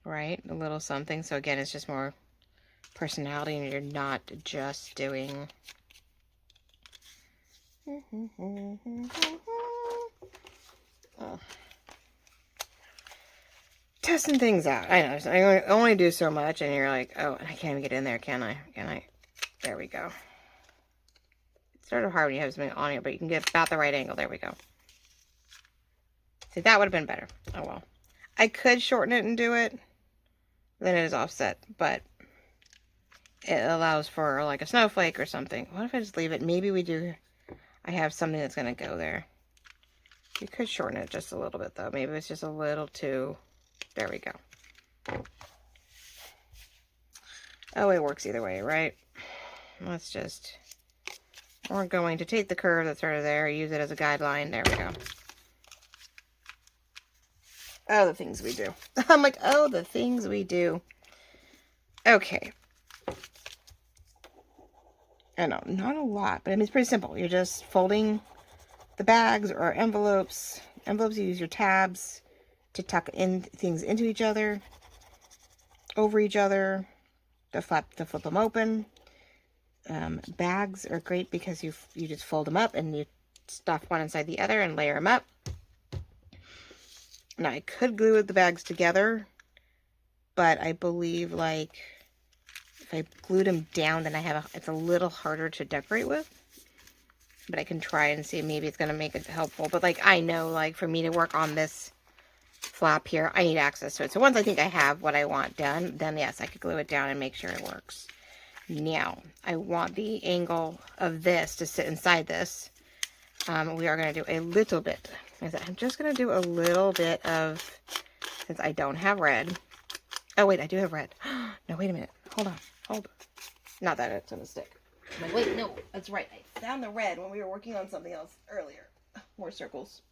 Right, a little something. So again, it's just more personality, and you're not just doing. Oh. Testing things out. I know. I only do so much, and you're like, oh, and I can't even get in there, can I? Can I? There we go. It's sort of hard when you have something on it, but you can get about the right angle. There we go. See, that would have been better. Oh, well. I could shorten it and do it. Then it is offset, but it allows for like a snowflake or something. What if I just leave it? Maybe we do. I have something that's going to go there. You could shorten it just a little bit, though. Maybe it's just a little too... There we go. Oh, it works either way, right? Let's just... We're going to take the curve that's sort of there, use it as a guideline. There we go. Oh, the things we do. I'm like, oh, the things we do. Okay. I know, not a lot, but I mean, it's pretty simple. You're just folding the bags or envelopes. Envelopes, you use your tabs to tuck in things into each other, over each other, to flip them open. Bags are great because you just fold them up and you stuff one inside the other and layer them up. Now, I could glue the bags together, but I believe, like, if I glued them down, then it's a little harder to decorate with. But I can try and see, maybe it's going to make it helpful. But, like, I know, like, for me to work on this flap here, I need access to it. So once I think I have what I want done, then, yes, I could glue it down and make sure it works. Now, I want the angle of this to sit inside this. We are going to do a little bit. I'm just going to do a little bit of, since I don't have red. Oh, wait, I do have red. No, wait a minute. Hold on. Not that it's going to stick. I'm like, wait, no, that's right. I found the red when we were working on something else earlier. More circles.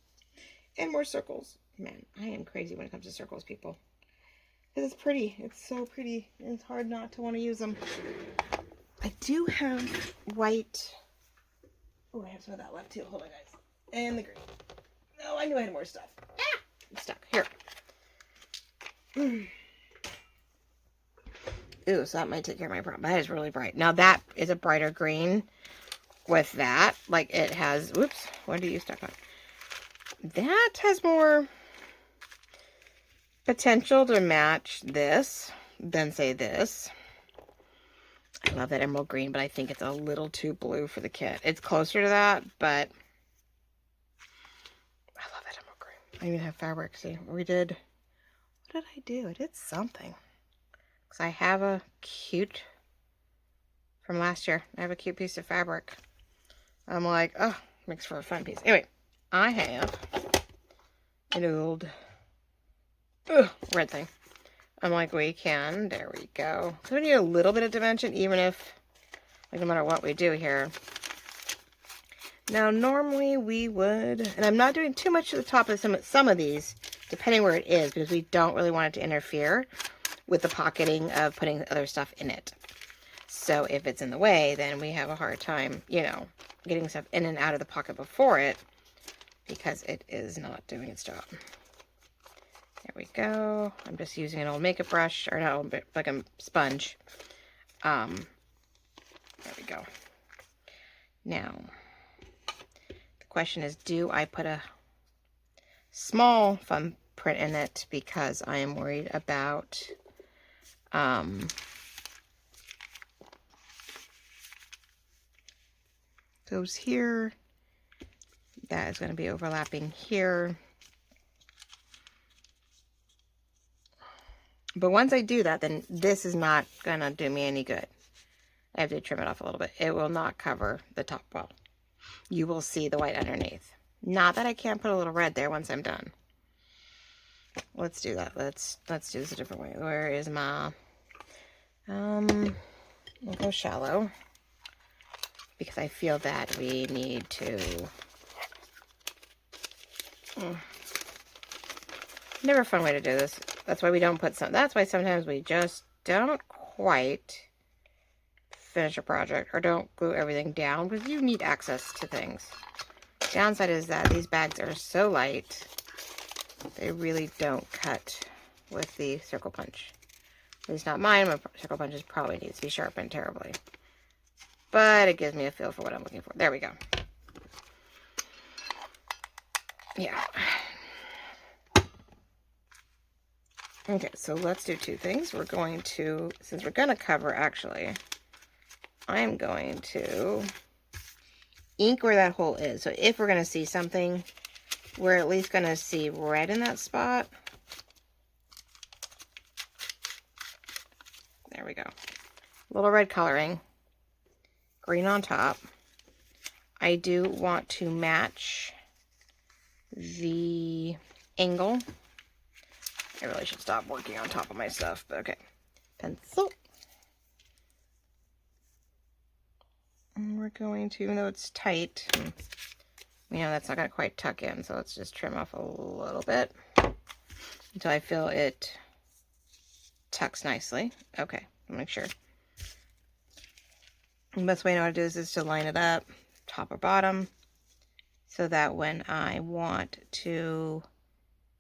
And more circles. Man, I am crazy when it comes to circles, people. Because it's pretty. It's so pretty. And it's hard not to want to use them. I do have white. Oh, I have some of that left too. Hold on, guys. And the green. Oh, I knew I had more stuff. Ah! I'm stuck. Here. Ooh, so that might take care of my problem. That is really bright. Now, that is a brighter green with that. Like, it has... Whoops. What do you stuck on? That has more potential to match this than, say, this. I love that emerald green, but I think it's a little too blue for the kit. It's closer to that, but I love that emerald green. I even have fabric. See, what did I do? I did something. Because I have a cute, from last year, I have a cute piece of fabric. I'm like, oh, makes for a fun piece. Anyway, I have an old red thing. I'm like, we can. There we go. So we need a little bit of dimension, even if, like, no matter what we do here. Now, normally we would, and I'm not doing too much to the top of some of these, depending where it is, because we don't really want it to interfere with the pocketing of putting other stuff in it. So if it's in the way, then we have a hard time, you know, getting stuff in and out of the pocket before it, because it is not doing its job. There we go. I'm just using an old makeup brush, or not old, like a sponge. There we go. Now, the question is, do I put a small thumbprint in it because I am worried about goes here. That is going to be overlapping here. But once I do that, then this is not going to do me any good. I have to trim it off a little bit. It will not cover the top well. You will see the white underneath. Not that I can't put a little red there once I'm done. Let's do that. Let's do this a different way. Where is my, we'll go shallow because I feel that we need to, never a fun way to do this. That's why we don't put some, that's why sometimes we just don't quite finish a project or don't glue everything down because you need access to things. Downside is that these bags are so light, they really don't cut with the circle punch. At least not mine. My circle punches probably needs to be sharpened terribly. But it gives me a feel for what I'm looking for. There we go. Yeah. Okay, so let's do two things. We're going to, since we're going to cover, actually, I'm going to ink where that hole is. So if we're going to see something, we're at least going to see red in that spot. There we go. A little red coloring. Green on top. I do want to match the angle. I really should stop working on top of my stuff, but okay. Pencil. And we're going to, even though it's tight, you know, that's not going to quite tuck in, so let's just trim off a little bit until I feel it tucks nicely. Okay, make sure. The best way I know how to do this is to line it up, top or bottom, so that when I want to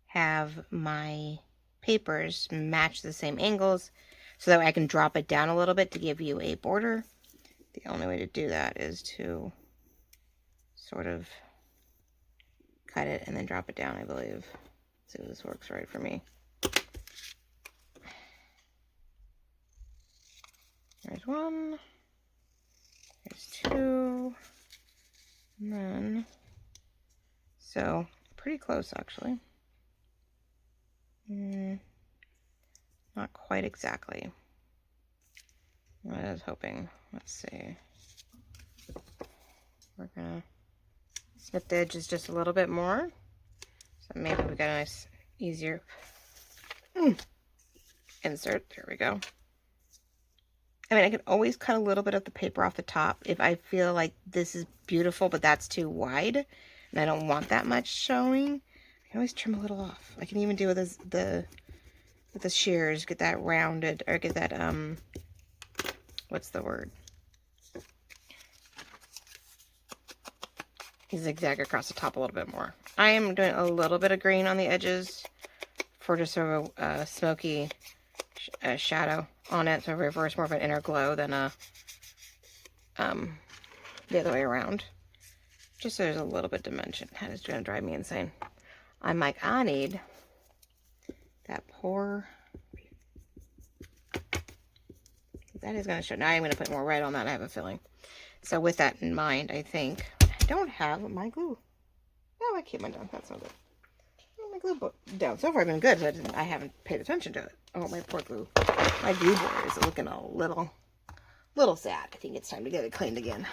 have my papers match the same angles, so that way I can drop it down a little bit to give you a border. The only way to do that is to sort of cut it and then drop it down, I believe. Let's see if this works right for me. There's one. There's two. And then, so pretty close actually. Not quite exactly what I was hoping. Let's see. We're gonna snip the edges just a little bit more. So maybe we got a nice, easier insert. There we go. I mean, I can always cut a little bit of the paper off the top if I feel like this is beautiful, but that's too wide and I don't want that much showing. I can always trim a little off. I can even do with with the shears, get that rounded, or get that, what's the word? Zigzag across the top a little bit more. I am doing a little bit of green on the edges for just sort of a smoky shadow on it, so reverse more of an inner glow than the other way around. Just so there's a little bit of dimension. That is going to drive me insane. I'm like, I need that pour. That is going to show. Now I'm going to put more red on that. I have a feeling. So with that in mind, I think I don't have my glue. No, I keep mine down. That's not good. My glue book down. So far I've been good, but I haven't paid attention to it. Oh, my poor glue. My glue board is looking a little sad. I think it's time to get it cleaned again.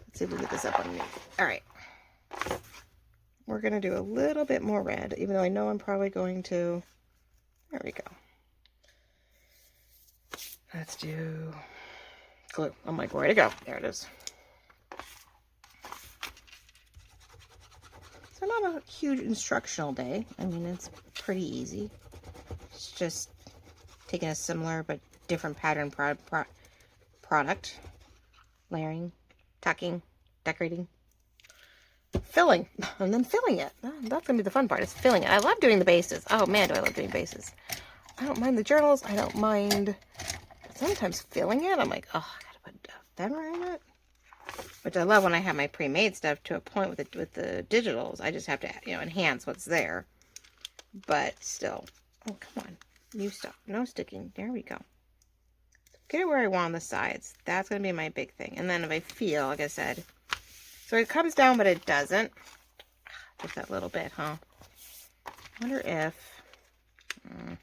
Let's see if we can get this up underneath. All right. We're going to do a little bit more red, even though I know I'm probably going to... There we go. Let's do glue. I'm like, where to go? There it is. So not a huge instructional day. I mean, it's pretty easy. It's just taking a similar but different pattern product. Layering, tucking, decorating, filling, and then filling it. That's going to be the fun part, is filling it. I love doing the bases. Oh man, do I love doing bases. I don't mind the journals. I don't mind sometimes filling it. I'm like, oh, I got to put ephemera in it. Which I love when I have my pre-made stuff to a point with the digitals. I just have to, you know, enhance what's there. But still. Oh, come on. You stop. No sticking. There we go. Get it where I want on the sides. That's going to be my big thing. And then if I feel, like I said, so it comes down, but it doesn't. Just that little bit, huh? I wonder if, I'm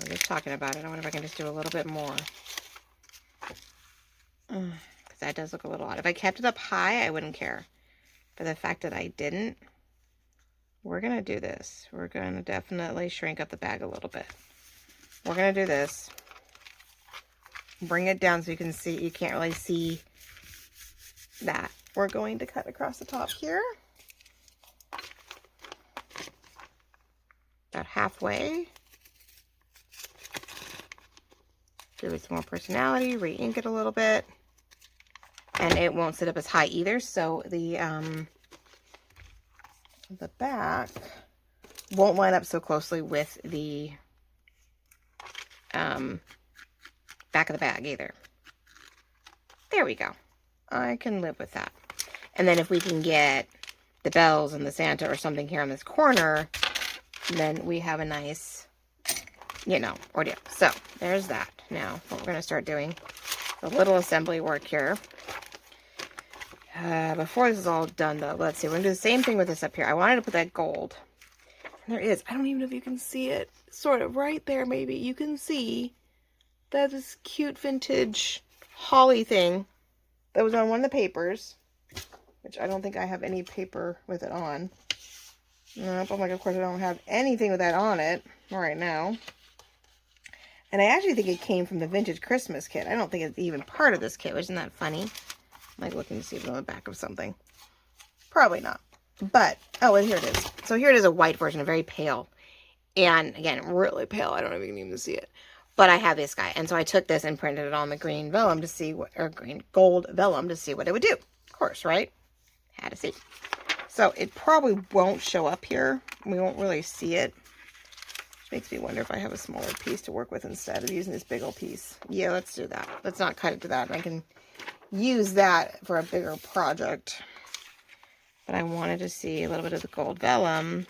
just talking about it. I wonder if I can just do a little bit more. Because that does look a little odd. If I kept it up high, I wouldn't care. for the fact that I didn't, we're going to do this. We're going to definitely shrink up the bag a little bit. We're going to do this. Bring it down so you can see, you can't really see that. We're going to cut across the top here. About halfway. Give it some more personality, re-ink it a little bit. And it won't sit up as high either, so the back won't line up so closely with the back of the bag either. There we go. I can live with that. And then if we can get the bells and the Santa or something here on this corner, then we have a nice, you know, ordeal. So there's that. Now what we're going to start doing, a little assembly work here. Before this is all done though, let's see, we're going to do the same thing with this up here. I wanted to put that gold. And there is, I don't even know if you can see it, sort of right there maybe. You can see that this cute vintage holly thing that was on one of the papers, which I don't think I have any paper with it on. Nope, I'm like, of course I don't have anything with that on it right now. And I actually think it came from the vintage Christmas kit. I don't think it's even part of this kit, which isn't that funny. I'm like looking to see if it's on the back of something. Probably not. But, oh, and here it is. So here it is, a white version, a very pale. And again, really pale. I don't know if you can even see it. But I have this guy. And so I took this and printed it on the green vellum to see what, or green gold vellum to see what it would do. Of course, right? Had to see. So it probably won't show up here. We won't really see it. Which makes me wonder if I have a smaller piece to work with instead of using this big old piece. Yeah, let's do that. Let's not cut it to that. I can use that for a bigger project. But I wanted to see a little bit of the gold vellum.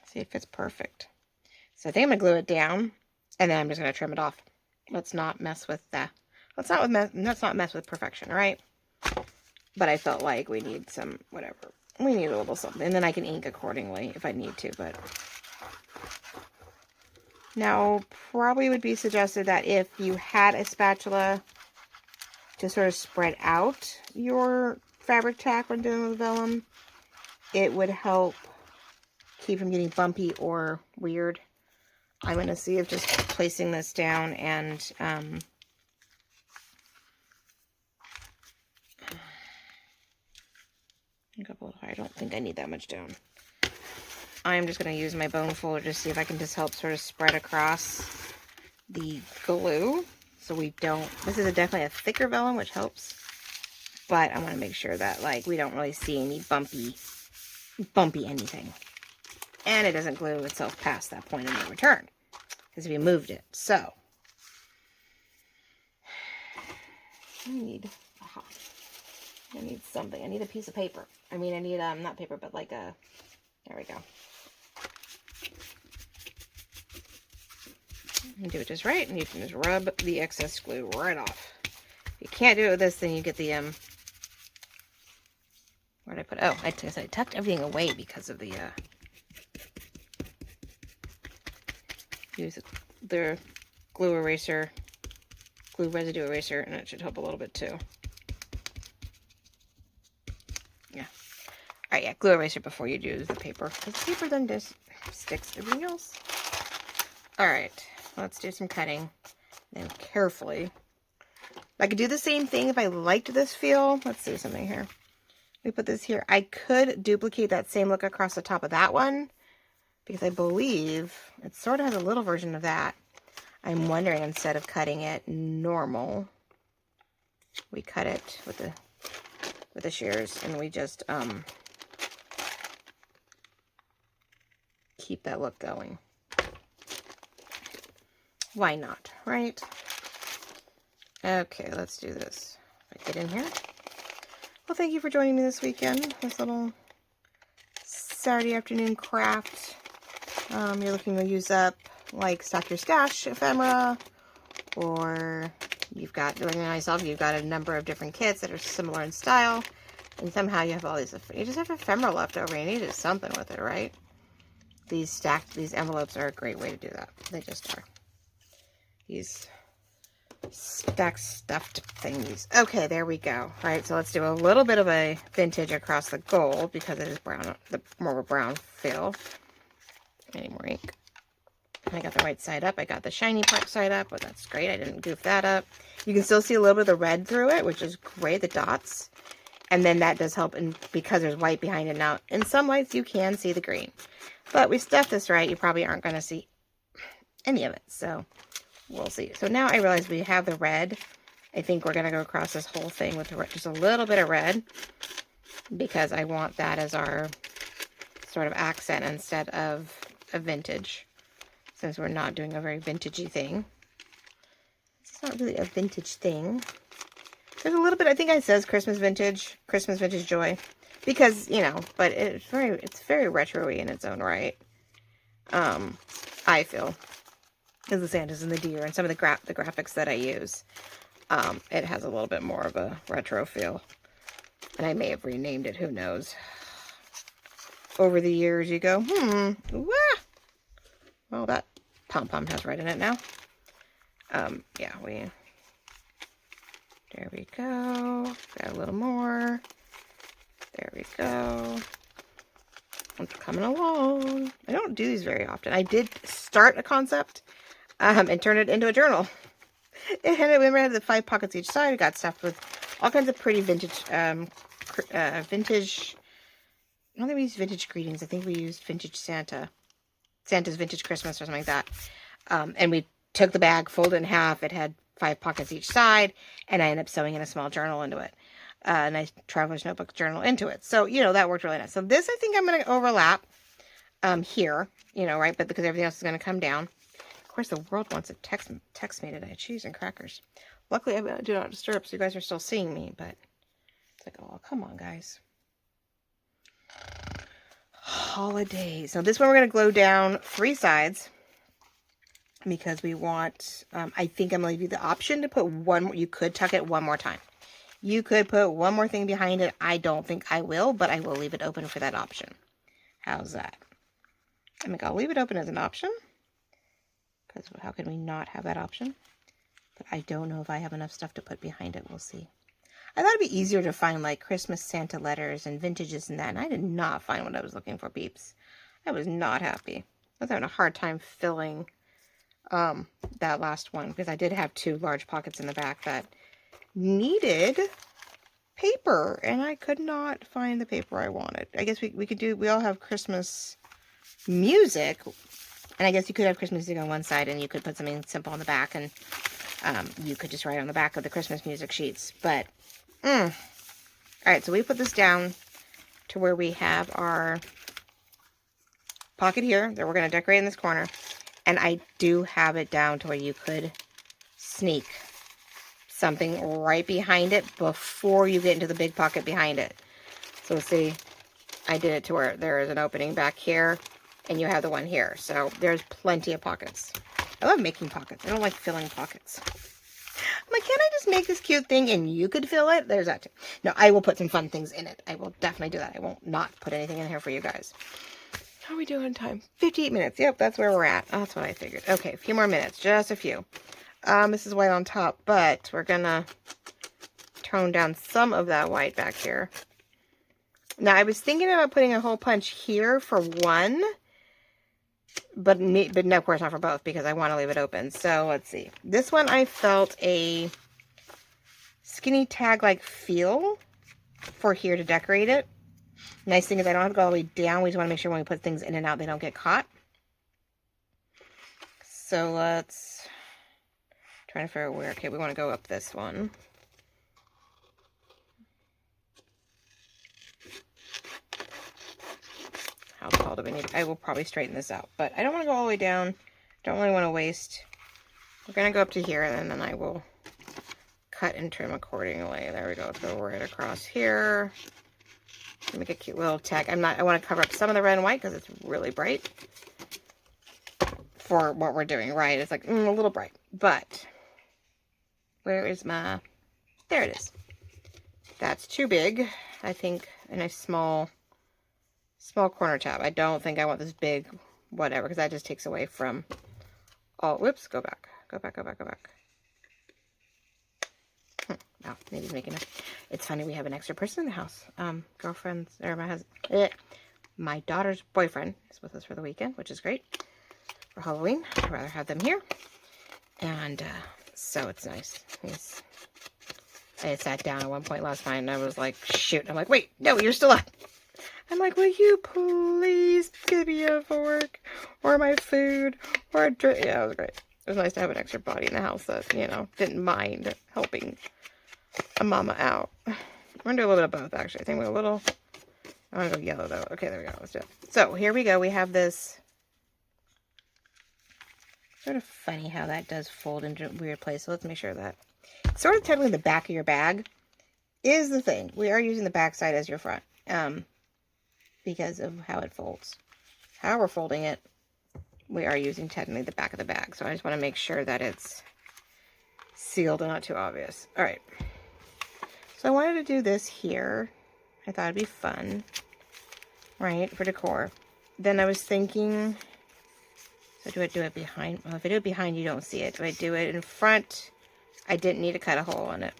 See if it's perfect. So I think I'm going to glue it down, and then I'm just going to trim it off. Let's not mess with that. Let's not mess with perfection, all right? But I felt like we need some, whatever. We need a little something, and then I can ink accordingly if I need to, but... Now, probably would be suggested that if you had a spatula to sort of spread out your fabric tack when doing with vellum, it would help keep from getting bumpy or weird. I'm going to see if just placing this down and I don't think I need that much down. I'm just going to use my bone folder to see if I can just help sort of spread across the glue so we don't, this is definitely a thicker vellum, which helps, but I want to make sure that like we don't really see any bumpy anything. And it doesn't glue itself past that point of no return, because we moved it. So, I need something. I need a piece of paper. I mean, I need, not paper, but like a, there we go. And do it just right, and you can just rub the excess glue right off. If you can't do it with this, then you get the, where'd I put, oh, I tucked everything away because of the, use the glue eraser, glue residue eraser, and it should help a little bit too. Yeah. Alright, yeah, glue eraser before you do the paper. The paper then just sticks to everything else. Alright, let's do some cutting. Then carefully. I could do the same thing if I liked this feel. Let's do something here. We put this here. I could duplicate that same look across the top of that one, because I believe it sort of has a little version of that. I'm wondering, instead of cutting it normal, we cut it with the shears, and we just keep that look going. Why not, right? Okay, let's do this. If I get in here. Well, thank you for joining me this weekend. This little Saturday afternoon craft. You're looking to use up, like, Stock Your Stash ephemera, or you've got, doing it yourself, you've got a number of different kits that are similar in style, and somehow you have all these, you just have ephemera left over, you need to do something with it, right? These envelopes are a great way to do that. They just are. These stack stuffed thingies. Okay, there we go. All right, so let's do a little bit of a vintage across the gold because it is brown, the more of a brown feel. Any more ink? I got the white side up. I got the shiny part side up, but that's great. I didn't goof that up. You can still see a little bit of the red through it, which is great, the dots. And then that does help because there's white behind it. Now, in some lights, you can see the green. But we stuffed this right. You probably aren't going to see any of it. So, we'll see. So now I realize we have the red. I think we're going to go across this whole thing with just a little bit of red. Because I want that as our sort of accent instead of a vintage. Since we're not doing a very vintagey thing. It's not really a vintage thing. There's a little bit, I think it says Christmas vintage joy. Because, you know, but it's very retro-y in its own right. I feel. Because the Santas and the deer and some of the graphics that I use. It has a little bit more of a retro feel. And I may have renamed it, who knows. Over the years you go, wah! Well, that pom-pom has red in it now. Yeah, there we go. Got a little more. There we go. It's coming along. I don't do these very often. I did start a concept and turn it into a journal. It had the 5 pockets each side. It got stuffed with all kinds of pretty vintage, vintage. I don't think we used vintage greetings. I think we used vintage Santa's Vintage Christmas or something like that. And we took the bag, folded it in half. It had 5 pockets each side, and I ended up sewing in a small journal into it. A nice traveler's notebook journal into it. So, you know, that worked really nice. So this, I think I'm going to overlap here, you know, right? But because everything else is going to come down. Of course, the world wants to text me today. Cheese and crackers. Luckily, I do not disturb, so you guys are still seeing me. But it's like, oh, come on, guys. Holidays. Now, this one we're going to glue down 3 sides. Because we want, I think I'm going to give you the option to put one, you could tuck it one more time. You could put one more thing behind it. I don't think I will, but I will leave it open for that option. How's that? I think I'll leave it open as an option. Because how can we not have that option? But I don't know if I have enough stuff to put behind it. We'll see. I thought it'd be easier to find like Christmas Santa letters and vintages and that. And I did not find what I was looking for, peeps. I was not happy. I was having a hard time filling that last one because I did have 2 large pockets in the back that needed paper and I could not find the paper I wanted. I guess we could do, we all have Christmas music and I guess you could have Christmas music on one side and you could put something simple on the back and you could just write on the back of the Christmas music sheets. But all right, so we put this down to where we have our pocket here that we're going to decorate in this corner. And I do have it down to where you could sneak something right behind it before you get into the big pocket behind it. So see, I did it to where there is an opening back here and you have the one here. So there's plenty of pockets. I love making pockets. I don't like filling pockets. I'm like, can't I just make this cute thing and you could fill it? There's that too. No, I will put some fun things in it. I will definitely do that. I won't not put anything in here for you guys. How are we doing in time? 58 minutes. Yep, that's where we're at. Oh, that's what I figured. Okay, a few more minutes. Just a few. This is white on top, but we're going to tone down some of that white back here. Now, I was thinking about putting a hole punch here for one, but no, of course not for both because I want to leave it open. So, let's see. This one I felt a skinny tag-like feel for here to decorate it. Nice thing is I don't have to go all the way down. We just want to make sure when we put things in and out, they don't get caught. So let's try to figure out where. Okay, we want to go up this one. How tall do we need? I will probably straighten this out, but I don't want to go all the way down. Don't really want to waste. We're going to go up to here, and then I will cut and trim accordingly. There we go. Let's go right across here. Make a cute little tag. I want to cover up some of the red and white because it's really bright for what we're doing, right? It's like a little bright, but where is my, there it is. That's too big. I think a nice small corner tab. I don't think I want this big whatever because that just takes away from, oh, whoops, go back. Wow, maybe making it. It's funny, we have an extra person in the house. Girlfriends, or my husband. My daughter's boyfriend is with us for the weekend, which is great. For Halloween, I'd rather have them here. And so it's nice. I had sat down at one point last night and I was like, shoot. I'm like, wait, no, you're still up. I'm like, will you please give me a fork or my food or a drink? Yeah, it was great. It was nice to have an extra body in the house that, you know, didn't mind helping a mama out. We're going to do a little bit of both, actually. I think we're a little... I want to go yellow, though. Okay, there we go. Let's do it. So, here we go. We have this... Sort of funny how that does fold into a weird place. So, let's make sure that... Sort of technically the back of your bag is the thing. We are using the back side as your front. Because of how it folds. How we're folding it, we are using technically the back of the bag. So, I just want to make sure that it's sealed and not too obvious. Alright. So, I wanted to do this here. I thought it'd be fun, right, for decor. Then I was thinking, so do I do it behind? Well, if I do it behind, you don't see it. Do I do it in front? I didn't need to cut a hole in it.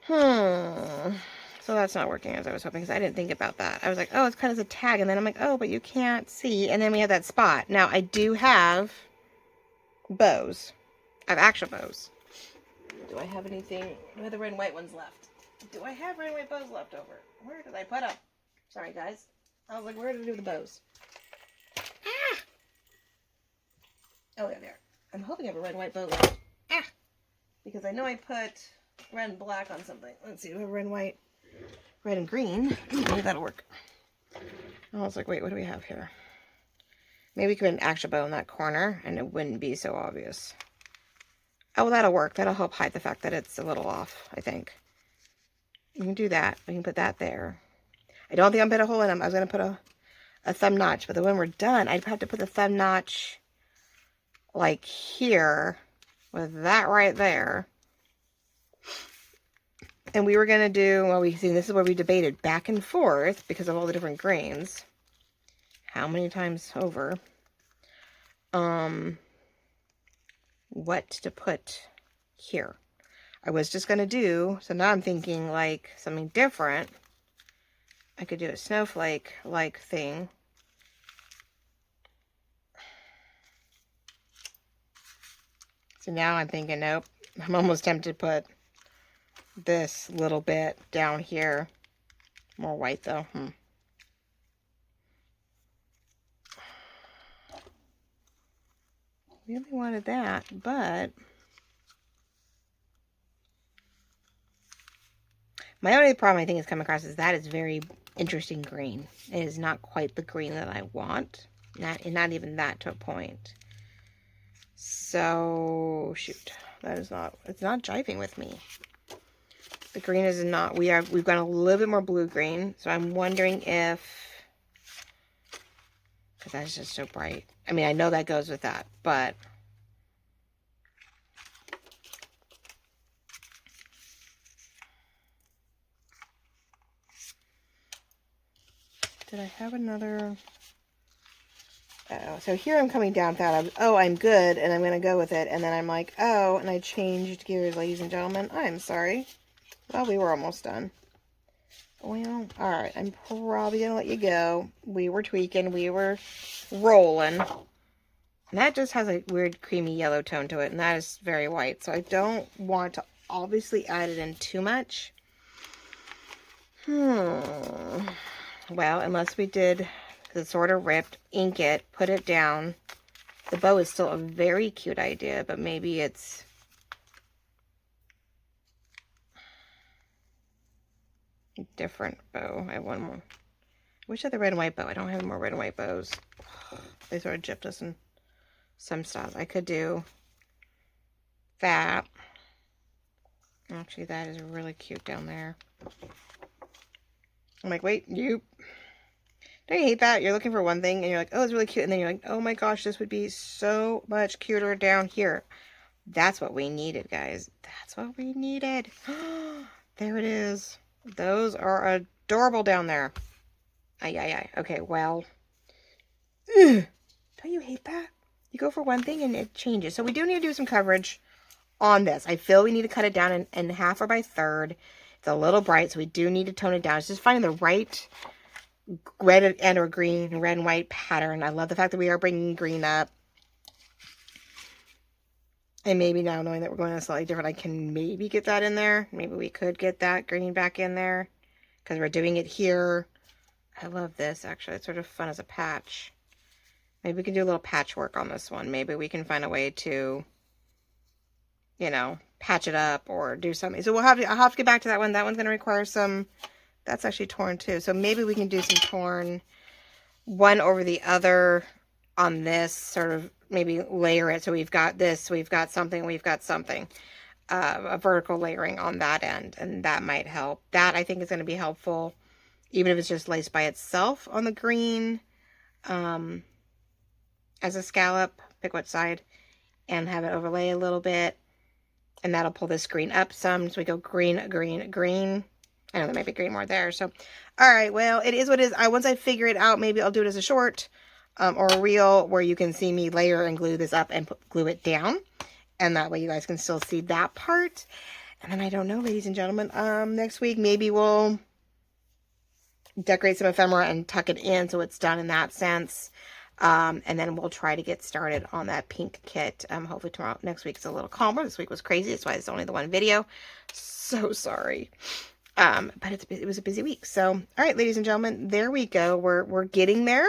So that's not working as I was hoping, because I didn't think about that. I was like, oh, it's cut as a tag, and then I'm like, oh, but you can't see. And then we have that spot. Now, I do have bows. I have actual bows. Do I have anything? Do I have the red and white ones left? Do I have red and white bows left over? Where did I put them? Sorry, guys. I was like, where did I do the bows? Ah! Oh, yeah, there. I'm hoping I have a red and white bow left. Ah! Because I know I put red and black on something. Let's see. Do I have red and white? Red and green. Maybe that'll work. I was like, wait, what do we have here? Maybe we could put an actual bow in that corner, and it wouldn't be so obvious. Oh, well, that'll work. That'll help hide the fact that it's a little off, I think. We can do that. We can put that there. I don't think I'm going to put a hole in them. I was going to put a thumb notch. But then when we're done, I'd have to put the thumb notch like here with that right there. And we were going to do, well, we see this is where we debated back and forth because of all the different grains. How many times over? What to put here. I was just going to do, so now I'm thinking like something different. I could do a snowflake-like thing. So now I'm thinking, nope. I'm almost tempted to put this little bit down here. More white though. Really wanted that, but... My only problem I think is coming across is that is very interesting green. It is not quite the green that I want. Not even that to a point. So, shoot. That is not, it's not jiving with me. The green is not, we've got a little bit more blue green. So I'm wondering if, because that's just so bright. I mean, I know that goes with that, but... Did I have another? Oh, so here I'm coming down that. I'm good, and I'm going to go with it. And then I'm like, oh, and I changed gears, ladies and gentlemen. I'm sorry. Well, we were almost done. Well, all right. I'm probably going to let you go. We were tweaking. We were rolling. And that just has a weird creamy yellow tone to it, and that is very white. So I don't want to obviously add it in too much. Well, unless we did the sort of ripped, ink it, put it down. The bow is still a very cute idea, but maybe it's... a different bow. I have one more. I wish I had the red and white bow. I don't have any more red and white bows. They sort of gypped us in some styles. I could do that. Actually, that is really cute down there. I'm like, wait, you... Don't you hate that? You're looking for one thing, and you're like, oh, it's really cute. And then you're like, oh my gosh, this would be so much cuter down here. That's what we needed, guys. That's what we needed. There it is. Those are adorable down there. Ay. Okay, well. Ugh. Don't you hate that? You go for one thing, and it changes. So we do need to do some coverage on this. I feel we need to cut it down in half or by third. It's a little bright, so we do need to tone it down. It's just finding the right red and or green, red and white pattern. I love the fact that we are bringing green up. And maybe now knowing that we're going to slightly different, I can maybe get that in there. Maybe we could get that green back in there because we're doing it here. I love this, actually. It's sort of fun as a patch. Maybe we can do a little patchwork on this one. Maybe we can find a way to, you know, patch it up or do something. So I'll have to get back to that one. That one's going to require some, that's actually torn too. So maybe we can do some torn one over the other on this, sort of maybe layer it. So we've got this, we've got something, a vertical layering on that end. And that might help. That I think is going to be helpful, even if it's just laced by itself on the green. As a scallop, pick what side, and have it overlay a little bit. And that'll pull this green up some. So we go green, green, green. I know there might be green more there. So, all right, well, it is what it is. Once I figure it out, maybe I'll do it as a short or a reel where you can see me layer and glue this up and glue it down. And that way you guys can still see that part. And then I don't know, ladies and gentlemen, next week maybe we'll decorate some ephemera and tuck it in so it's done in that sense. And then we'll try to get started on that pink kit. Hopefully tomorrow, next week's a little calmer. This week was crazy. That's why it's only the one video. So sorry. But it was a busy week. So, all right, ladies and gentlemen, there we go. We're getting there.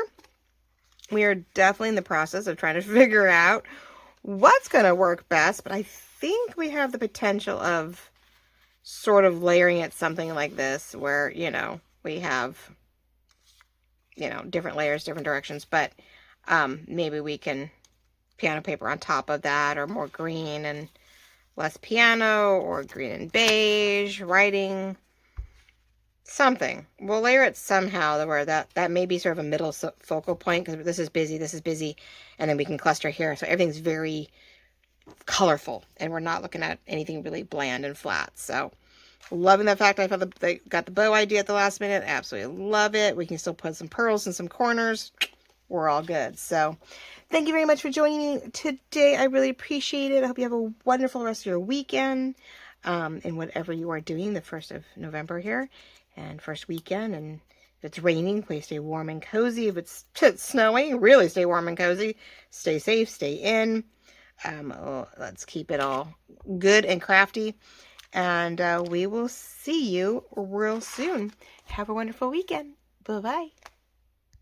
We are definitely in the process of trying to figure out what's going to work best. But I think we have the potential of sort of layering it something like this where, you know, we have, you know, different layers, different directions, but maybe we can piano paper on top of that, or more green and less piano, or green and beige, writing, something. We'll layer it somehow where that may be sort of a middle focal point, because this is busy, and then we can cluster here. So everything's very colorful, and we're not looking at anything really bland and flat. So loving the fact I got the bow idea at the last minute. Absolutely love it. We can still put some pearls in some corners. We're all good. So thank you very much for joining me today. I really appreciate it. I hope you have a wonderful rest of your weekend, in whatever you are doing the 1st of November here, and first weekend. And if it's raining, please stay warm and cozy. If it's snowing, really stay warm and cozy. Stay safe, stay in. Let's keep it all good and crafty. And we will see you real soon. Have a wonderful weekend. Bye-bye.